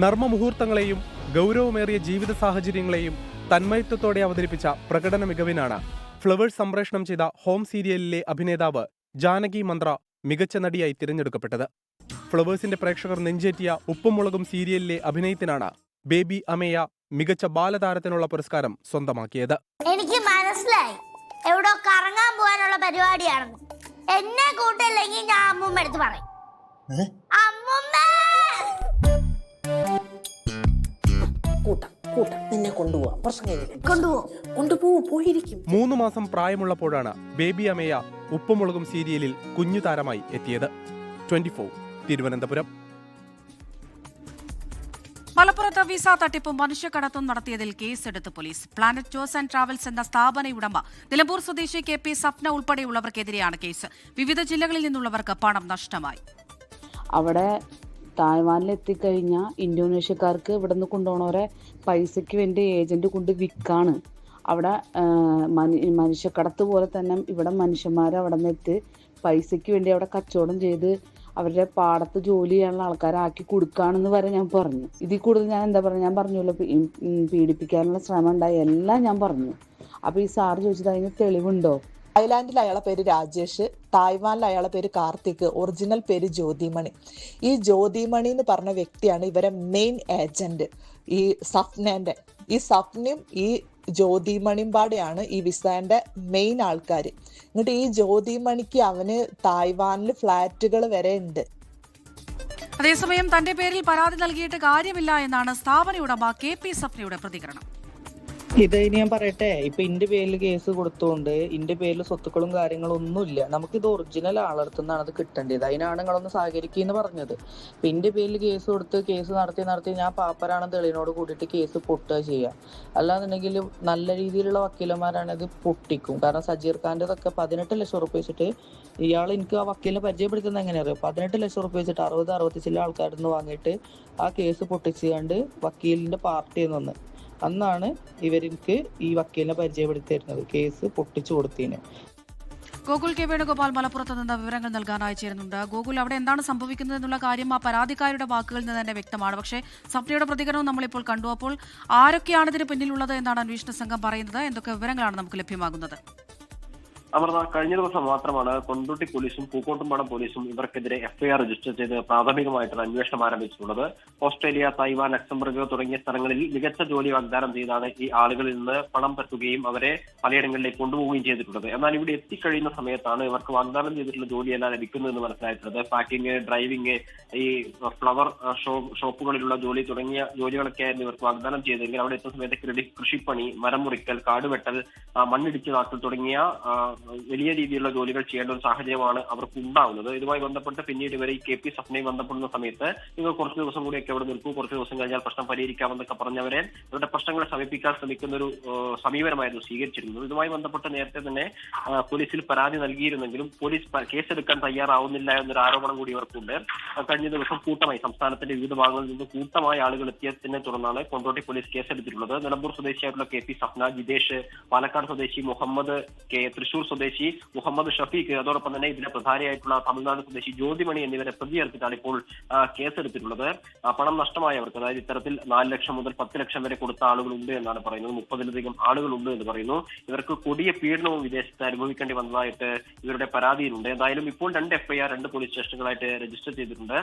നർമ്മമുഹൂർത്തങ്ങളെയും ഗൗരവമേറിയ ജീവിത സാഹചര്യങ്ങളെയും തന്മയത്വത്തോടെ അവതരിപ്പിച്ച പ്രകടന മികവിനാണ് ഫ്ലവേഴ്സ് സംപ്രേഷണം ചെയ്ത ഹോം സീരിയലിലെ അഭിനേതാവ് ജാനകി മന്ത്ര മികച്ച നടിയായി തിരഞ്ഞെടുക്കപ്പെട്ടത്. ഫ്ലവേഴ്സിന്റെ പ്രേക്ഷകർ നെഞ്ചേറ്റിയ ഉപ്പും മുളകും സീരിയലിലെ അഭിനയത്തിനാണ് ബേബി അമേയ മികച്ച ബാലതാരത്തിനുള്ള പുരസ്കാരം സ്വന്തമാക്കിയത്. എനിക്ക് മനസ്സിലായി എവിടോ കറങ്ങാൻ പോകാനുള്ള പരിപാടിയാണെന്ന്. എന്നെ കൂട്ടില്ലെങ്കിൽ ഞാൻ അമ്മൂമ്മ എടുത്ത് പറയും. നിന്നെ കൊണ്ടുപോയിരിക്കും. 3 മാസം പ്രായമുള്ളപ്പോഴാണ് ബേബി അമേയ ഉപ്പുമുളകും സീരിയലിൽ കുഞ്ഞു താരമായി എത്തിയത്. 24 തിരുവനന്തപുരം. മലപ്പുറത്ത് വിസ തട്ടിപ്പും മനുഷ്യക്കടത്തും നടത്തിയതിൽ കേസെടുത്ത് police. Planet tours and travels എന്ന സ്ഥാപന ഉടമ നിലമ്പൂർ സ്വദേശി KP സപ്ന ഉൾപ്പെടെയുള്ളവർക്കെതിരെയാണ് കേസ്. വിവിധ ജില്ലകളിൽ നിന്നുള്ളവർക്ക് പണം നഷ്ടമായി. അവിടെ തായ്വാനിലെത്തിക്കഴിഞ്ഞാൽ ഇന്തോനേഷ്യക്കാർക്ക് ഇവിടെ നിന്ന് കൊണ്ടുപോകണവരെ പൈസയ്ക്ക് വേണ്ടി ഏജന്റ് കൊണ്ട് വിൽക്കാണ്. അവിടെ മനുഷ്യക്കടത്ത് പോലെ തന്നെ ഇവിടെ മനുഷ്യന്മാർ അവിടെ നിന്നെത്തി പൈസയ്ക്ക് വേണ്ടി അവിടെ കച്ചവടം ചെയ്ത് അവരുടെ പാടത്ത് ജോലി ചെയ്യാനുള്ള ആൾക്കാരാക്കി കൊടുക്കുകയാണെന്ന് വരെ ഞാൻ പറഞ്ഞു. ഇതിൽ കൂടുതൽ ഞാൻ എന്താ പറയുക, ഞാൻ പറഞ്ഞല്ലോ പീഡിപ്പിക്കാനുള്ള ശ്രമം ഉണ്ടായി എല്ലാം ഞാൻ പറഞ്ഞു. അപ്പോൾ ഈ സാറ് ചോദിച്ചത് അതിന് തെളിവുണ്ടോ? തായ്ലാൻഡിൽ അയാളെ പേര് രാജേഷ്, തായ്വാനിൽ അയാളെ പേര് കാർത്തിക്, ഒറിജിനൽ പേര് ജ്യോതിമണി. ഈ ജ്യോതിമണി എന്ന് പറഞ്ഞ വ്യക്തിയാണ് ഇവരെ മെയിൻ ഏജന്റ്. ഈ സഫ്നേന്റെ ഈ സഫ്നയും ഈ ജ്യോതിമണിയും പാടെയാണ് ഈ വിസേന്റെ മെയിൻ ആൾക്കാർ. എന്നിട്ട് ഈ ജ്യോതിമണിക്ക് അവന് തായ്വാനിൽ ഫ്ലാറ്റുകൾ വരെ ഉണ്ട്. അതേസമയം തന്റെ പേരിൽ പരാതി നൽകിയിട്ട് കാര്യമില്ല എന്നാണ് സ്ഥാപന ഉടമ KP സഫ്നയുടെ പ്രതികരണം. ഇത് ഇനി ഞാൻ പറയട്ടെ, ഇപ്പൊ ഇന്റെ പേരിൽ കേസ് കൊടുത്തോണ്ട് ഇന്റെ പേരിൽ സ്വത്തുക്കളും കാര്യങ്ങളും ഒന്നുമില്ല. നമുക്കിത് ഒറിജിനൽ ആളെടുത്തുനിന്നാണ് അത് കിട്ടേണ്ടത്. അതിനാണ് നിങ്ങളൊന്ന് സഹകരിക്കുന്നു പറഞ്ഞത്. ഇപ്പൊ ഇന്റെ പേരിൽ കേസ് കൊടുത്ത് കേസ് നടത്തി ഞാൻ പാപ്പരാണെന്ന് തെളിവിനോട് കൂടിയിട്ട് കേസ് പൊട്ടുക ചെയ്യുക. അല്ലാന്നുണ്ടെങ്കിൽ നല്ല രീതിയിലുള്ള വക്കീലന്മാരാണ് ഇത് പൊട്ടിക്കും. കാരണം സജീർ ഖാന്റെ ഇതൊക്കെ 18 ലക്ഷം റുപ്യ വെച്ചിട്ട് ഇയാൾ എനിക്ക് ആ വക്കീലിനെ പരിചയപ്പെടുത്തുന്നത് എങ്ങനെയാ അറിയാം? 18 ലക്ഷം റുപ്യ വെച്ചിട്ട് 60 ചില ആൾക്കാരിൽ നിന്ന് വാങ്ങിയിട്ട് ആ കേസ് പൊട്ടിച്ചുകൊണ്ട് വക്കീലിന്റെ പാർട്ടിയിൽ നിന്ന് അന്നാണ് ഇവർക്ക് ഈ വക്കീലിനെ പരിചയപ്പെടുത്തി തരുന്നത്, കേസ് പൊട്ടിച്ചു കൊടുത്തതിന്. ഗോകുൽ കെ വേണുഗോപാൽ മലപ്പുറത്ത് നിന്ന് വിവരങ്ങൾ നൽകാനായി ചേരുന്നുണ്ട്. ഗോകുൽ, അവിടെ എന്താണ് സംഭവിക്കുന്നത് എന്നുള്ള കാര്യം ആ പരാതിക്കാരുടെ വാക്കുകളിൽ നിന്ന് തന്നെ വ്യക്തമാണ്. പക്ഷേ സപ്നയുടെ പ്രതികരണവും നമ്മളിപ്പോൾ കണ്ടു. അപ്പോൾ ആരൊക്കെയാണ് ഇതിന് പിന്നിലുള്ളത് എന്നാണ് അന്വേഷണ സംഘം പറയുന്നത്? എന്തൊക്കെ വിവരങ്ങളാണ് നമുക്ക് ലഭ്യമാകുന്നത്? അമൃത, കഴിഞ്ഞ ദിവസം മാത്രമാണ് കൊണ്ടോട്ടി പോലീസും പൂക്കോട്ടുംപാടം പോലീസും ഇവർക്കെതിരെ എഫ്ഐആർ രജിസ്റ്റർ ചെയ്ത് പ്രാഥമികമായിട്ടുള്ള അന്വേഷണം ആരംഭിച്ചിട്ടുള്ളത്. ഓസ്ട്രേലിയ, തായ്വാൻ, ലക്സംബർഗ് തുടങ്ങിയ സ്ഥലങ്ങളിൽ മികച്ച ജോലി വാഗ്ദാനം ചെയ്താണ് ഈ ആളുകളിൽ നിന്ന് പണം തട്ടുകയും അവരെ പലയിടങ്ങളിലേക്ക് കൊണ്ടുപോവുകയും ചെയ്തിട്ടുള്ളത്. എന്നാൽ ഇവിടെ എത്തിക്കഴിയുന്ന സമയത്താണ് ഇവർക്ക് വാഗ്ദാനം ചെയ്തിട്ടുള്ള ജോലിയെല്ലാം ലഭിക്കുന്നതെന്ന് മനസ്സിലായിട്ടുള്ളത്. പാക്കിംഗ്, ഡ്രൈവിംഗ്, ഈ ഫ്ലവർ ഷോപ്പുകളിലുള്ള ജോലി തുടങ്ങിയ ജോലികളൊക്കെ ആയിരുന്നു ഇവർക്ക് വാഗ്ദാനം ചെയ്തെങ്കിൽ അവിടെ എത്തുന്ന സമയത്ത് കൃഷിപ്പണി, മരം മുറിക്കൽ, കാടുവെട്ടൽ, മണ്ണിടിച്ചു നാട്ടൽ തുടങ്ങിയ വലിയ രീതിയിലുള്ള ജോലികൾ ചെയ്യേണ്ട ഒരു സാഹചര്യമാണ് അവർക്ക് ഉണ്ടാവുന്നത്. ഇതുമായി ബന്ധപ്പെട്ട് പിന്നീട് ഇവരെ ഈ KP സപ്നയും ബന്ധപ്പെടുന്ന സമയത്ത് നിങ്ങൾ കുറച്ച് ദിവസം കൂടിയൊക്കെ അവിടെ നിൽക്കൂ, കുറച്ച് ദിവസം കഴിഞ്ഞാൽ പ്രശ്നം പരിഹരിക്കാമെന്നൊക്കെ പറഞ്ഞവരെ അവരുടെ പ്രശ്നങ്ങളെ സമീപിക്കാൻ ശ്രമിക്കുന്ന ഒരു സമീപനമായിരുന്നു സ്വീകരിച്ചിരുന്നത്. ഇതുമായി ബന്ധപ്പെട്ട് നേരത്തെ തന്നെ പോലീസിൽ പരാതി നൽകിയിരുന്നെങ്കിലും പോലീസ് കേസെടുക്കാൻ തയ്യാറാവുന്നില്ല എന്നൊരു ആരോപണം കൂടി ഇവർക്കുണ്ട്. കഴിഞ്ഞ ദിവസം കൂട്ടമായി സംസ്ഥാനത്തിന്റെ വിവിധ ഭാഗങ്ങളിൽ നിന്ന് കൂട്ടമായി ആളുകൾ എത്തിയതിനെ തുടർന്നാണ് കൊണ്ടോട്ടി പോലീസ് കേസെടുത്തിട്ടുള്ളത്. നിലമ്പൂർ സ്വദേശിയായിട്ടുള്ള KP സപ്ന, ജിതേഷ്, പാലക്കാട് സ്വദേശി മുഹമ്മദ് കെ, തൃശൂർ സ്വദേശി മുഹമ്മദ് ഷഫീഖ്, അതോടൊപ്പം തന്നെ ഇതിലെ പ്രധാനിയായിട്ടുള്ള തമിഴ്നാട് സ്വദേശി ജ്യോതിമണി എന്നിവരെ പ്രതിയേർത്തിട്ടാണ് ഇപ്പോൾ കേസെടുത്തിട്ടുള്ളത്. പണം നഷ്ടമായവർക്ക്, അതായത് ഇത്തരത്തിൽ 4 ലക്ഷം മുതൽ 10 ലക്ഷം വരെ കൊടുത്ത ആളുകളുണ്ട് എന്നാണ് പറയുന്നത്. 30-ലധികം ആളുകളുണ്ട് എന്ന് പറയുന്നു. ഇവർക്ക് കൊടിയ പീഡനവും വിദേശത്ത് അനുഭവിക്കേണ്ടി വന്നതായിട്ട് ഇവരുടെ പരാതിയിലുണ്ട്. എന്തായാലും ഇപ്പോൾ 2 FIR 2 പോലീസ് സ്റ്റേഷനുകളായിട്ട് രജിസ്റ്റർ ചെയ്തിട്ടുണ്ട്.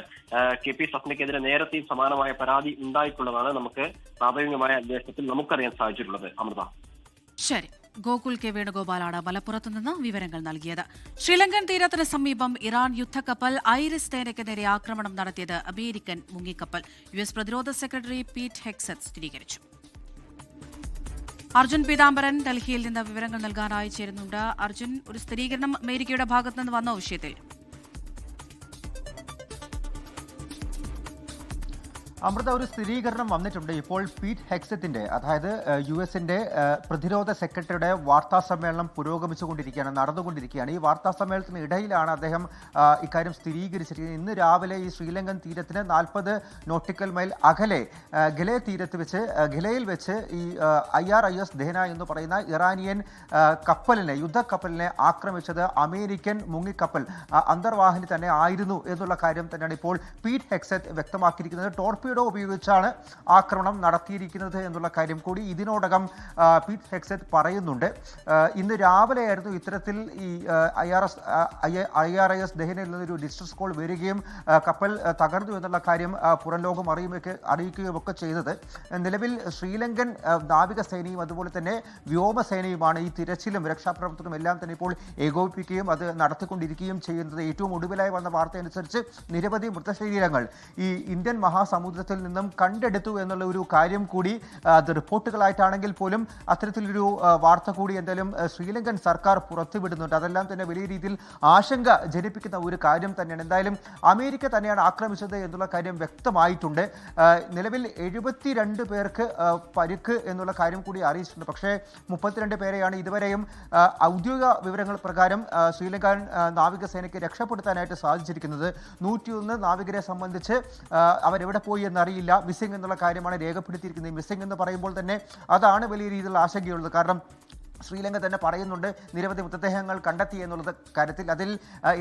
KP സപ്നയ്ക്കെതിരെ നേരത്തെയും സമാനമായ പരാതി ഉണ്ടായിട്ടുള്ളതാണ് നമുക്ക് പ്രാഥമികമായ അന്വേഷണത്തിൽ നമുക്കറിയാൻ സാധിച്ചിട്ടുള്ളത്. അമൃത. ശരി, ഗോകുൽ കെ വേണുഗോപാലാണ് മലപ്പുറത്ത് നിന്ന് വിവരങ്ങൾ നൽകിയത്. ശ്രീലങ്കൻ തീരത്തിന് സമീപം ഇറാൻ യുദ്ധക്കപ്പൽ ഐറിസ് തേനയ്ക്ക് നേരെ ആക്രമണം നടത്തിയത് അമേരിക്കൻ മുങ്ങിക്കപ്പൽ. US പ്രതിരോധ സെക്രട്ടറി പീറ്റ് ഹെക്സത്ത് സ്ഥിരീകരിച്ചു. അർജുൻ പീതാംബരൻ ഡൽഹിയിൽ നിന്ന് വിവരങ്ങൾ നൽകാനായി ചേരുന്നുണ്ട്. അർജുൻ, ഒരു സ്ഥിരീകരണം അമേരിക്കയുടെ ഭാഗത്ത് നിന്ന് വന്ന വിഷയത്തിൽ? അമൃത, ഒരു സ്ഥിരീകരണം വന്നിട്ടുണ്ട്. ഇപ്പോൾ പീറ്റ് ഹെക്സത്തിന്റെ, അതായത് US-ന്റെ പ്രതിരോധ സെക്രട്ടറിയുടെ വാർത്താ സമ്മേളനം നടന്നുകൊണ്ടിരിക്കുകയാണ്. ഈ വാർത്താ സമ്മേളനത്തിന് ഇടയിലാണ് അദ്ദേഹം ഇക്കാര്യം സ്ഥിരീകരിച്ചിരിക്കുന്നത്. ഇന്ന് രാവിലെ ഈ ശ്രീലങ്കൻ തീരത്തിന് 40 നോട്ടിക്കൽ മൈൽ അകലെ ഗലയിൽ വെച്ച് ഈ IRIS ധേന എന്ന് പറയുന്ന ഇറാനിയൻ യുദ്ധക്കപ്പലിനെ ആക്രമിച്ചത് അമേരിക്കൻ മുങ്ങിക്കപ്പൽ അന്തർവാഹിനി തന്നെ ആയിരുന്നു എന്നുള്ള കാര്യം തന്നെയാണ് ഇപ്പോൾ പീറ്റ് ഹെക്സത്ത് വ്യക്തമാക്കിയിരിക്കുന്നത്. ടോർപിഡോ ഉപയോഗിച്ചാണ് ആക്രമണം നടത്തിയിരിക്കുന്നത് എന്നുള്ള കാര്യം കൂടി ഇതിനോടകം പീറ്റ് ഹെക്സത്ത് പറയുന്നുണ്ട്. ഇന്ന് രാവിലെയായിരുന്നു ഇത്തരത്തിൽ ഈ IRIS ദഹനയിൽ നിന്നൊരു ഡിസ്ട്രസ് കോൾ വരികയും കപ്പൽ തകർന്നു എന്നുള്ള കാര്യം പുറം ലോകം അറിയിക്കുകയും ഒക്കെ ചെയ്തത്. നിലവിൽ ശ്രീലങ്കൻ നാവികസേനയും അതുപോലെ തന്നെ വ്യോമസേനയുമാണ് ഈ തിരച്ചിലും രക്ഷാപ്രവർത്തനവും എല്ലാം തന്നെ ഇപ്പോൾ ഏകോപിപ്പിക്കുകയും അത് നടത്തിക്കൊണ്ടിരിക്കുകയും ചെയ്യുന്നത്. ഏറ്റവും ഒടുവിലായി വന്ന വാർത്ത അനുസരിച്ച് നിരവധി മൃതശരീരങ്ങൾ ഈ ഇന്ത്യൻ മഹാസമുദ്രത്തിൽ നിന്നും കണ്ടെടുത്തു എന്നുള്ള ഒരു കാര്യം കൂടി അത് റിപ്പോർട്ടുകളായിട്ടാണെങ്കിൽ പോലും അത്തരത്തിലൊരു വാർത്ത കൂടി എന്തായാലും ശ്രീലങ്കൻ സർക്കാർ പുറത്തുവിടുന്നുണ്ട്. അതെല്ലാം തന്നെ വലിയ രീതിയിൽ ആശങ്ക ജനിപ്പിക്കുന്ന ഒരു കാര്യം തന്നെയാണ്. എന്തായാലും അമേരിക്ക തന്നെയാണ് ആക്രമിച്ചത് എന്നുള്ള കാര്യം വ്യക്തമായിട്ടുണ്ട്. നിലവിൽ 72 പേർക്ക് പരിക്ക് എന്നുള്ള കാര്യം കൂടി അറിയിച്ചിട്ടുണ്ട്. പക്ഷേ 32 പേരെയാണ് ഇതുവരെയും ഔദ്യോഗിക വിവരങ്ങൾ പ്രകാരം ശ്രീലങ്കൻ നാവികസേനയ്ക്ക് രക്ഷപ്പെടുത്താനായിട്ട് സാധിച്ചിരിക്കുന്നത്. 101 നാവികരെ സംബന്ധിച്ച് അവരെവിടെ പോയി എന്നറിയില്ല. മിസ്സിംഗ് എന്നുള്ള കാര്യമാണ് രേഖപ്പെടുത്തിയിരിക്കുന്നത്. മിസ്സിംഗ് എന്ന് പറയുമ്പോൾ തന്നെ അതാണ് വലിയ രീതിയിലുള്ള ആശങ്കയുള്ളത്. കാരണം ശ്രീലങ്ക തന്നെ പറയുന്നുണ്ട് നിരവധി മൃതദേഹങ്ങൾ കണ്ടെത്തി എന്നുള്ളത് കാര്യത്തിൽ. അതിൽ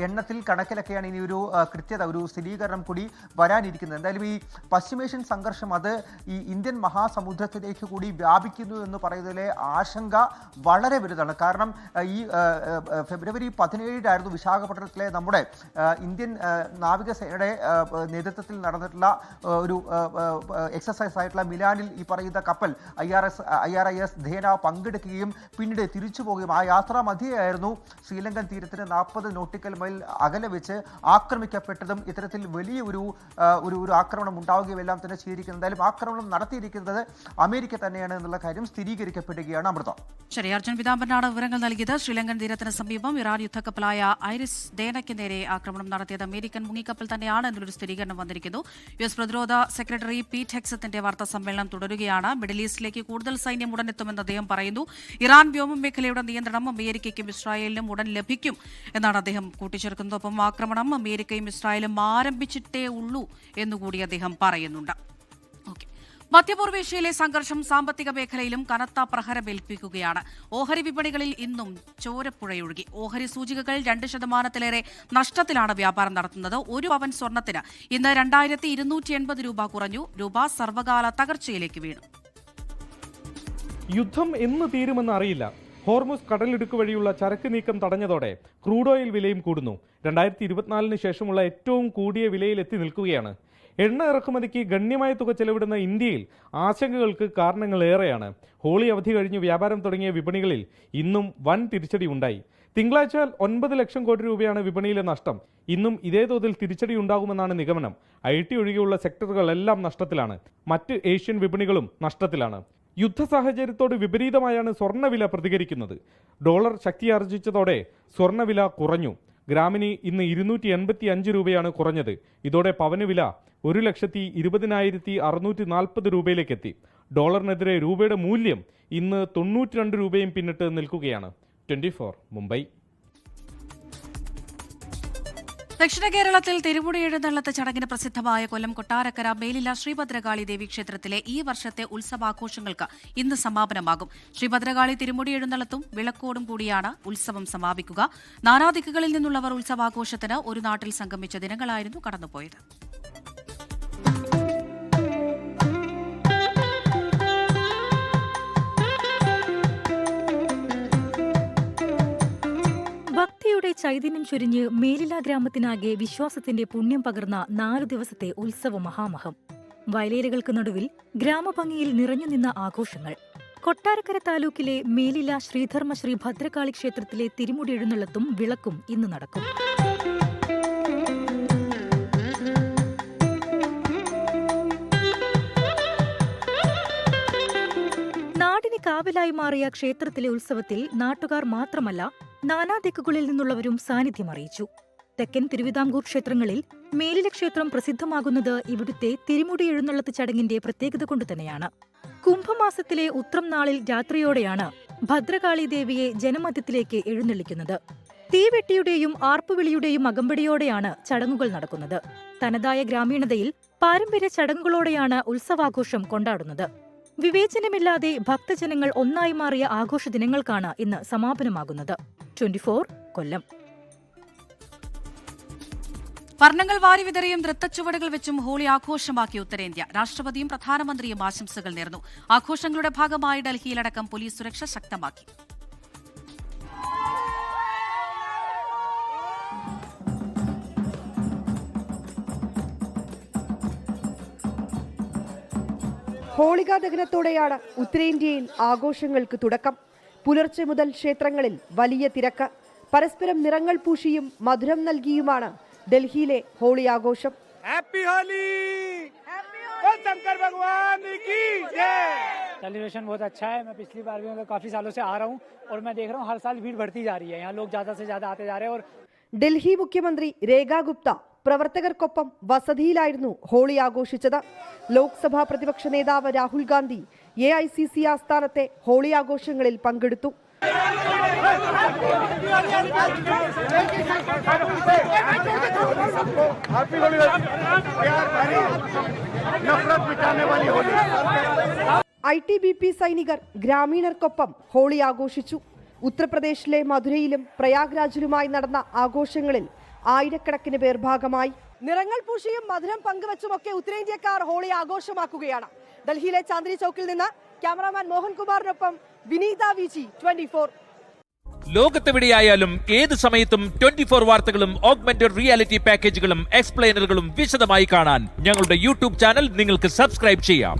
എണ്ണത്തിൽ കണക്കിലൊക്കെയാണ് ഇനി ഒരു കൃത്യത, ഒരു സ്ഥിരീകരണം കൂടി വരാനിരിക്കുന്നത്. എന്തായാലും ഈ പശ്ചിമേഷ്യൻ സംഘർഷം അത് ഈ ഇന്ത്യൻ മഹാസമുദ്രത്തിലേക്ക് കൂടി വ്യാപിക്കുന്നു എന്ന് പറയുന്നതിലെ ആശങ്ക വളരെ വലുതാണ്. കാരണം ഈ ഫെബ്രുവരി 17 വിശാഖപട്ടണത്തിലെ നമ്മുടെ ഇന്ത്യൻ നാവികസേനയുടെ നേതൃത്വത്തിൽ നടന്നിട്ടുള്ള ഒരു എക്സസൈസ് ആയിട്ടുള്ള മിലാനിൽ ഈ പറയുന്ന കപ്പൽ IRIS ധേന പങ്കെടുക്കുകയും പിന്നീട് തിരിച്ചു പോകുകയും ആ യാത്രാ മധ്യയായിരുന്നു ശ്രീലങ്കൻ തീരത്തിന് 40 നോട്ടിക്കൽ മൈൽ അകലെ വെച്ച് ആക്രമിക്കപ്പെട്ടതും ഇത്തരത്തിൽ വലിയ ഒരു ആക്രമണം ഉണ്ടാവുകയും എല്ലാം തന്നെ ചെയ്തിരിക്കുന്നത്. എന്തായാലും ആക്രമണം നടത്തിയിരിക്കുന്നത് അമേരിക്ക തന്നെയാണ് എന്നുള്ള കാര്യം സ്ഥിരീകരിക്കപ്പെടുകയാണ്. അമൃത. ശരി, അർജുൻ പിതാംബരനാണ് വിവരങ്ങൾ നൽകിയത്. ശ്രീലങ്കൻ തീരത്തിന് സമീപം ഇറാൻ യുദ്ധക്കപ്പലായ ഐറിസ് ഡേനയ്ക്ക് നേരെ ആക്രമണം നടത്തിയത് അമേരിക്കൻ മുങ്ങിക്കപ്പൽ തന്നെയാണ് എന്നൊരു സ്ഥിരീകരണം വന്നിരിക്കുന്നു. US പ്രതിരോധ സെക്രട്ടറി പീറ്റ് ഹെക്സത്തിന്റെ വാർത്താ സമ്മേളനം തുടരുകയാണ്. മിഡിൽ ഈസ്റ്റിലേക്ക് കൂടുതൽ സൈന്യം ഉടനെത്തുമെന്ന് അദ്ദേഹം പറയുന്നു. ഇറാൻ വ്യോമമേഖലയുടെ നിയന്ത്രണം അമേരിക്കയ്ക്കും ഇസ്രായേലിനും ഉടൻ ലഭിക്കും എന്നാണ് അദ്ദേഹം കൂട്ടിച്ചേർക്കുന്നത്. ഒപ്പം ആക്രമണം അമേരിക്കയും ഇസ്രായേലും ആരംഭിച്ചിട്ടേ ഉള്ളൂ എന്നുകൂടി അദ്ദേഹം പറയുന്നുണ്ട്. മധ്യപൂർവേഷ്യയിലെ സംഘർഷം സാമ്പത്തിക മേഖലയിലും കനത്ത പ്രഹരമേൽപ്പിക്കുകയാണ്. ഓഹരി വിപണികളിൽ ഇന്നും ചോരപ്പുഴയൊഴുകി. ഓഹരി സൂചികകൾ 2% നഷ്ടത്തിലാണ് വ്യാപാരം നടത്തുന്നത്. 1 പവൻ സ്വർണത്തിന് ഇന്ന് 2280 രൂപ കുറഞ്ഞു. രൂപ സർവകാല തകർച്ചയിലേക്ക് വീണു. യുദ്ധം എന്ന് തീരുമെന്ന് അറിയില്ല. ഹോർമുസ് കടലിടുക്ക് വഴിയുള്ള ചരക്ക് നീക്കം തടഞ്ഞതോടെ ക്രൂഡ് ഓയിൽ വിലയും കൂടുന്നു. 2024 ശേഷമുള്ള ഏറ്റവും കൂടിയ വിലയിൽ എത്തി നിൽക്കുകയാണ്. എണ്ണ ഇറക്കുമതിക്ക് ഗണ്യമായ തുക ചെലവിടുന്ന ഇന്ത്യയിൽ ആശങ്കകൾക്ക് കാരണങ്ങൾ ഏറെയാണ്. ഹോളി അവധി കഴിഞ്ഞ് വ്യാപാരം തുടങ്ങിയ വിപണികളിൽ ഇന്നും വൻ തിരിച്ചടി ഉണ്ടായി. തിങ്കളാഴ്ച 9 ലക്ഷം കോടി രൂപയാണ് വിപണിയിലെ നഷ്ടം. ഇന്നും ഇതേ തോതിൽ തിരിച്ചടി ഉണ്ടാകുമെന്നാണ് നിഗമനം. IT ഒഴികെയുള്ള സെക്ടറുകളെല്ലാം നഷ്ടത്തിലാണ്. മറ്റ് ഏഷ്യൻ വിപണികളും നഷ്ടത്തിലാണ്. യുദ്ധ സാഹചര്യത്തോട് വിപരീതമായാണ് സ്വർണ്ണവില പ്രതികരിക്കുന്നത്. ഡോളർ ശക്തിയാർജിച്ചതോടെ സ്വർണ്ണവില കുറഞ്ഞു. ഗ്രാമിന് ഇന്ന് 285 രൂപയാണ് കുറഞ്ഞത്. ഇതോടെ പവന് വില 1,20,640 രൂപയിലേക്കെത്തി. ഡോളറിനെതിരെ രൂപയുടെ മൂല്യം ഇന്ന് 92 രൂപയും പിന്നിട്ട് നിൽക്കുകയാണ്. 24 മുംബൈ. ദക്ഷിണ കേരളത്തിൽ തിരുമുടി എഴുന്നള്ളത്ത് ചടങ്ങിന് പ്രസിദ്ധമായ കൊല്ലം കൊട്ടാരക്കര മേലില ശ്രീഭദ്രകാളി ദേവി ക്ഷേത്രത്തിലെ ഈ വർഷത്തെ ഉത്സവാഘോഷങ്ങൾക്ക് ഇന്ന് സമാപനമാകും. ശ്രീഭദ്രകാളി തിരുമുടി എഴുന്നള്ളത്തും വിളക്കോടും കൂടിയാണ് ഉത്സവം സമാപിക്കുക. നാനാദിക്കുകളിൽ നിന്നുള്ളവർ ഉത്സവാഘോഷത്തിന് ഒരു നാട്ടിൽ സംഗമിച്ച ദിനങ്ങളായിരുന്നു കടന്നുപോയത്. ഭക്തിയുടെ ചൈതന്യം ചൊരിഞ്ഞ് മേലില ഗ്രാമത്തിനാകെ വിശ്വാസത്തിന്റെ പുണ്യം പകർന്ന 4 ദിവസത്തെ ഉത്സവ മഹാമഹം. വയലേലകൾക്ക് നടുവിൽ ഗ്രാമഭംഗിയിൽ നിറഞ്ഞുനിന്ന ആഘോഷങ്ങൾ. കൊട്ടാരക്കര താലൂക്കിലെ മേലില ശ്രീധർമ്മ ശ്രീ ഭദ്രകാളി ക്ഷേത്രത്തിലെ തിരുമുടി എഴുന്നള്ളത്തും വിളക്കും ഇന്ന് നടക്കും. നാടിന് കാവലായി മാറിയ ക്ഷേത്രത്തിലെ ഉത്സവത്തിൽ നാട്ടുകാർ മാത്രമല്ല നാനാദിക്കുകളിൽ നിന്നുള്ളവരും സാന്നിധ്യം അറിയിച്ചു. തെക്കൻ തിരുവിതാംകൂർ ക്ഷേത്രങ്ങളിൽ മേലില ക്ഷേത്രം പ്രസിദ്ധമാകുന്നത് ഇവിടുത്തെ തിരുമുടി എഴുന്നള്ളത്ത് ചടങ്ങിന്റെ പ്രത്യേകത കൊണ്ടുതന്നെയാണ്. കുംഭമാസത്തിലെ ഉത്രം നാളിൽ രാത്രിയോടെയാണ് ഭദ്രകാളി ദേവിയെ ജനമധ്യത്തിലേക്ക് എഴുന്നള്ളിക്കുന്നത്. തീവെട്ടിയുടെയും ആർപ്പുവിളിയുടെയും അകമ്പടിയോടെയാണ് ചടങ്ങുകൾ നടക്കുന്നത്. തനതായ ഗ്രാമീണതയിൽ പാരമ്പര്യ ചടങ്ങുകളോടെയാണ് ഉത്സവാഘോഷം കൊണ്ടാടുന്നത്. വിവേചനമില്ലാതെ ഭക്തജനങ്ങൾ ഒന്നായി മാറിയ ആഘോഷ ദിനങ്ങൾക്കാണ് ഇന്ന് സമാപനമാകുന്നത്. 24 കൊല്ലം. വർണ്ണങ്ങൾ വാരിവിതറിയും നൃത്തച്ചുവടുകൾ വെച്ചും ഹോളി ആഘോഷമാക്കി ഉത്തരേന്ത്യ. രാഷ്ട്രപതിയും പ്രധാനമന്ത്രിയും ആശംസകൾ നേർന്നു. ആഘോഷങ്ങളുടെ ഭാഗമായി ഡൽഹിയിലടക്കം പോലീസ് സുരക്ഷ ശക്തമാക്കി. ഹോളികാ ദഹനത്തോടെയാണ് ഉത്തരേന്ത്യയിൽ ആഘോഷങ്ങൾക്ക് തുടക്കം. പുലർച്ചെ മുതൽ ക്ഷേത്രങ്ങളിൽ വലിയ തിരക്ക്. പരസ്പരം നിറങ്ങൾ പൂശിയും മധുരം നൽകിയുമാണ് ഡൽഹിയിലെ ഹോളി ആഘോഷം. हैप्पी होली, शंकर भगवान की जय। सेलिब्रेशन बहुत अच्छा है. मैं पिछली बार भी काफी सालों से आ रहा हूँ और मैं देख रहा हूँ हर साल भीड़ बढ़ती जा रही है. यहाँ लोग ज्यादा से ज्यादा आते जा रहे हैं. और ഡൽഹി മുഖ്യമന്ത്രി രേഖ ഗുപ്ത പ്രവർത്തകർക്കൊപ്പം വസതിയിലായിരുന്നു ഹോളി ആഘോഷിച്ചത്. ലോക്സഭാ പ്രതിപക്ഷ നേതാവ് രാഹുൽ ഗാന്ധി AICC ആസ്ഥാനത്തെ ഹോളി ആഘോഷങ്ങളിൽ പങ്കെടുത്തു. ITBP സൈനികർ ഗ്രാമീണർക്കൊപ്പം ഹോളി ആഘോഷിച്ചു. ഉത്തർപ്രദേശിലെ മധുരയിലും പ്രയാഗ്രാജിലുമായി നടന്ന ആഘോഷങ്ങളിൽ ആയിരക്കണക്കിന് പേർ ഭാഗമായി. നിറങ്ങൾ പൂശിയും മധുരം പങ്കുവച്ചുമൊക്കെ ഉത്തരേന്ത്യക്കാർ ഹോളി ആഘോഷമാക്കുകയാണ്. ഡൽഹിയിലെ ചാന്ദിനി ചൌക്കിൽ നിന്ന് ക്യാമറാമാൻ മോഹൻകുമാറിനൊപ്പം വിനീത VG 24. ലോകത്തെവിടെയായാലും ഏത് സമയത്തും 24 വാർത്തകളും ഓഗ്മെന്റഡ് റിയാലിറ്റി പാക്കേജുകളും എക്സ്പ്ലെയിനറുകളും വിശദമായി കാണാൻ ഞങ്ങളുടെ YouTube ചാനൽ നിങ്ങൾക്ക് സബ്സ്ക്രൈബ് ചെയ്യാം.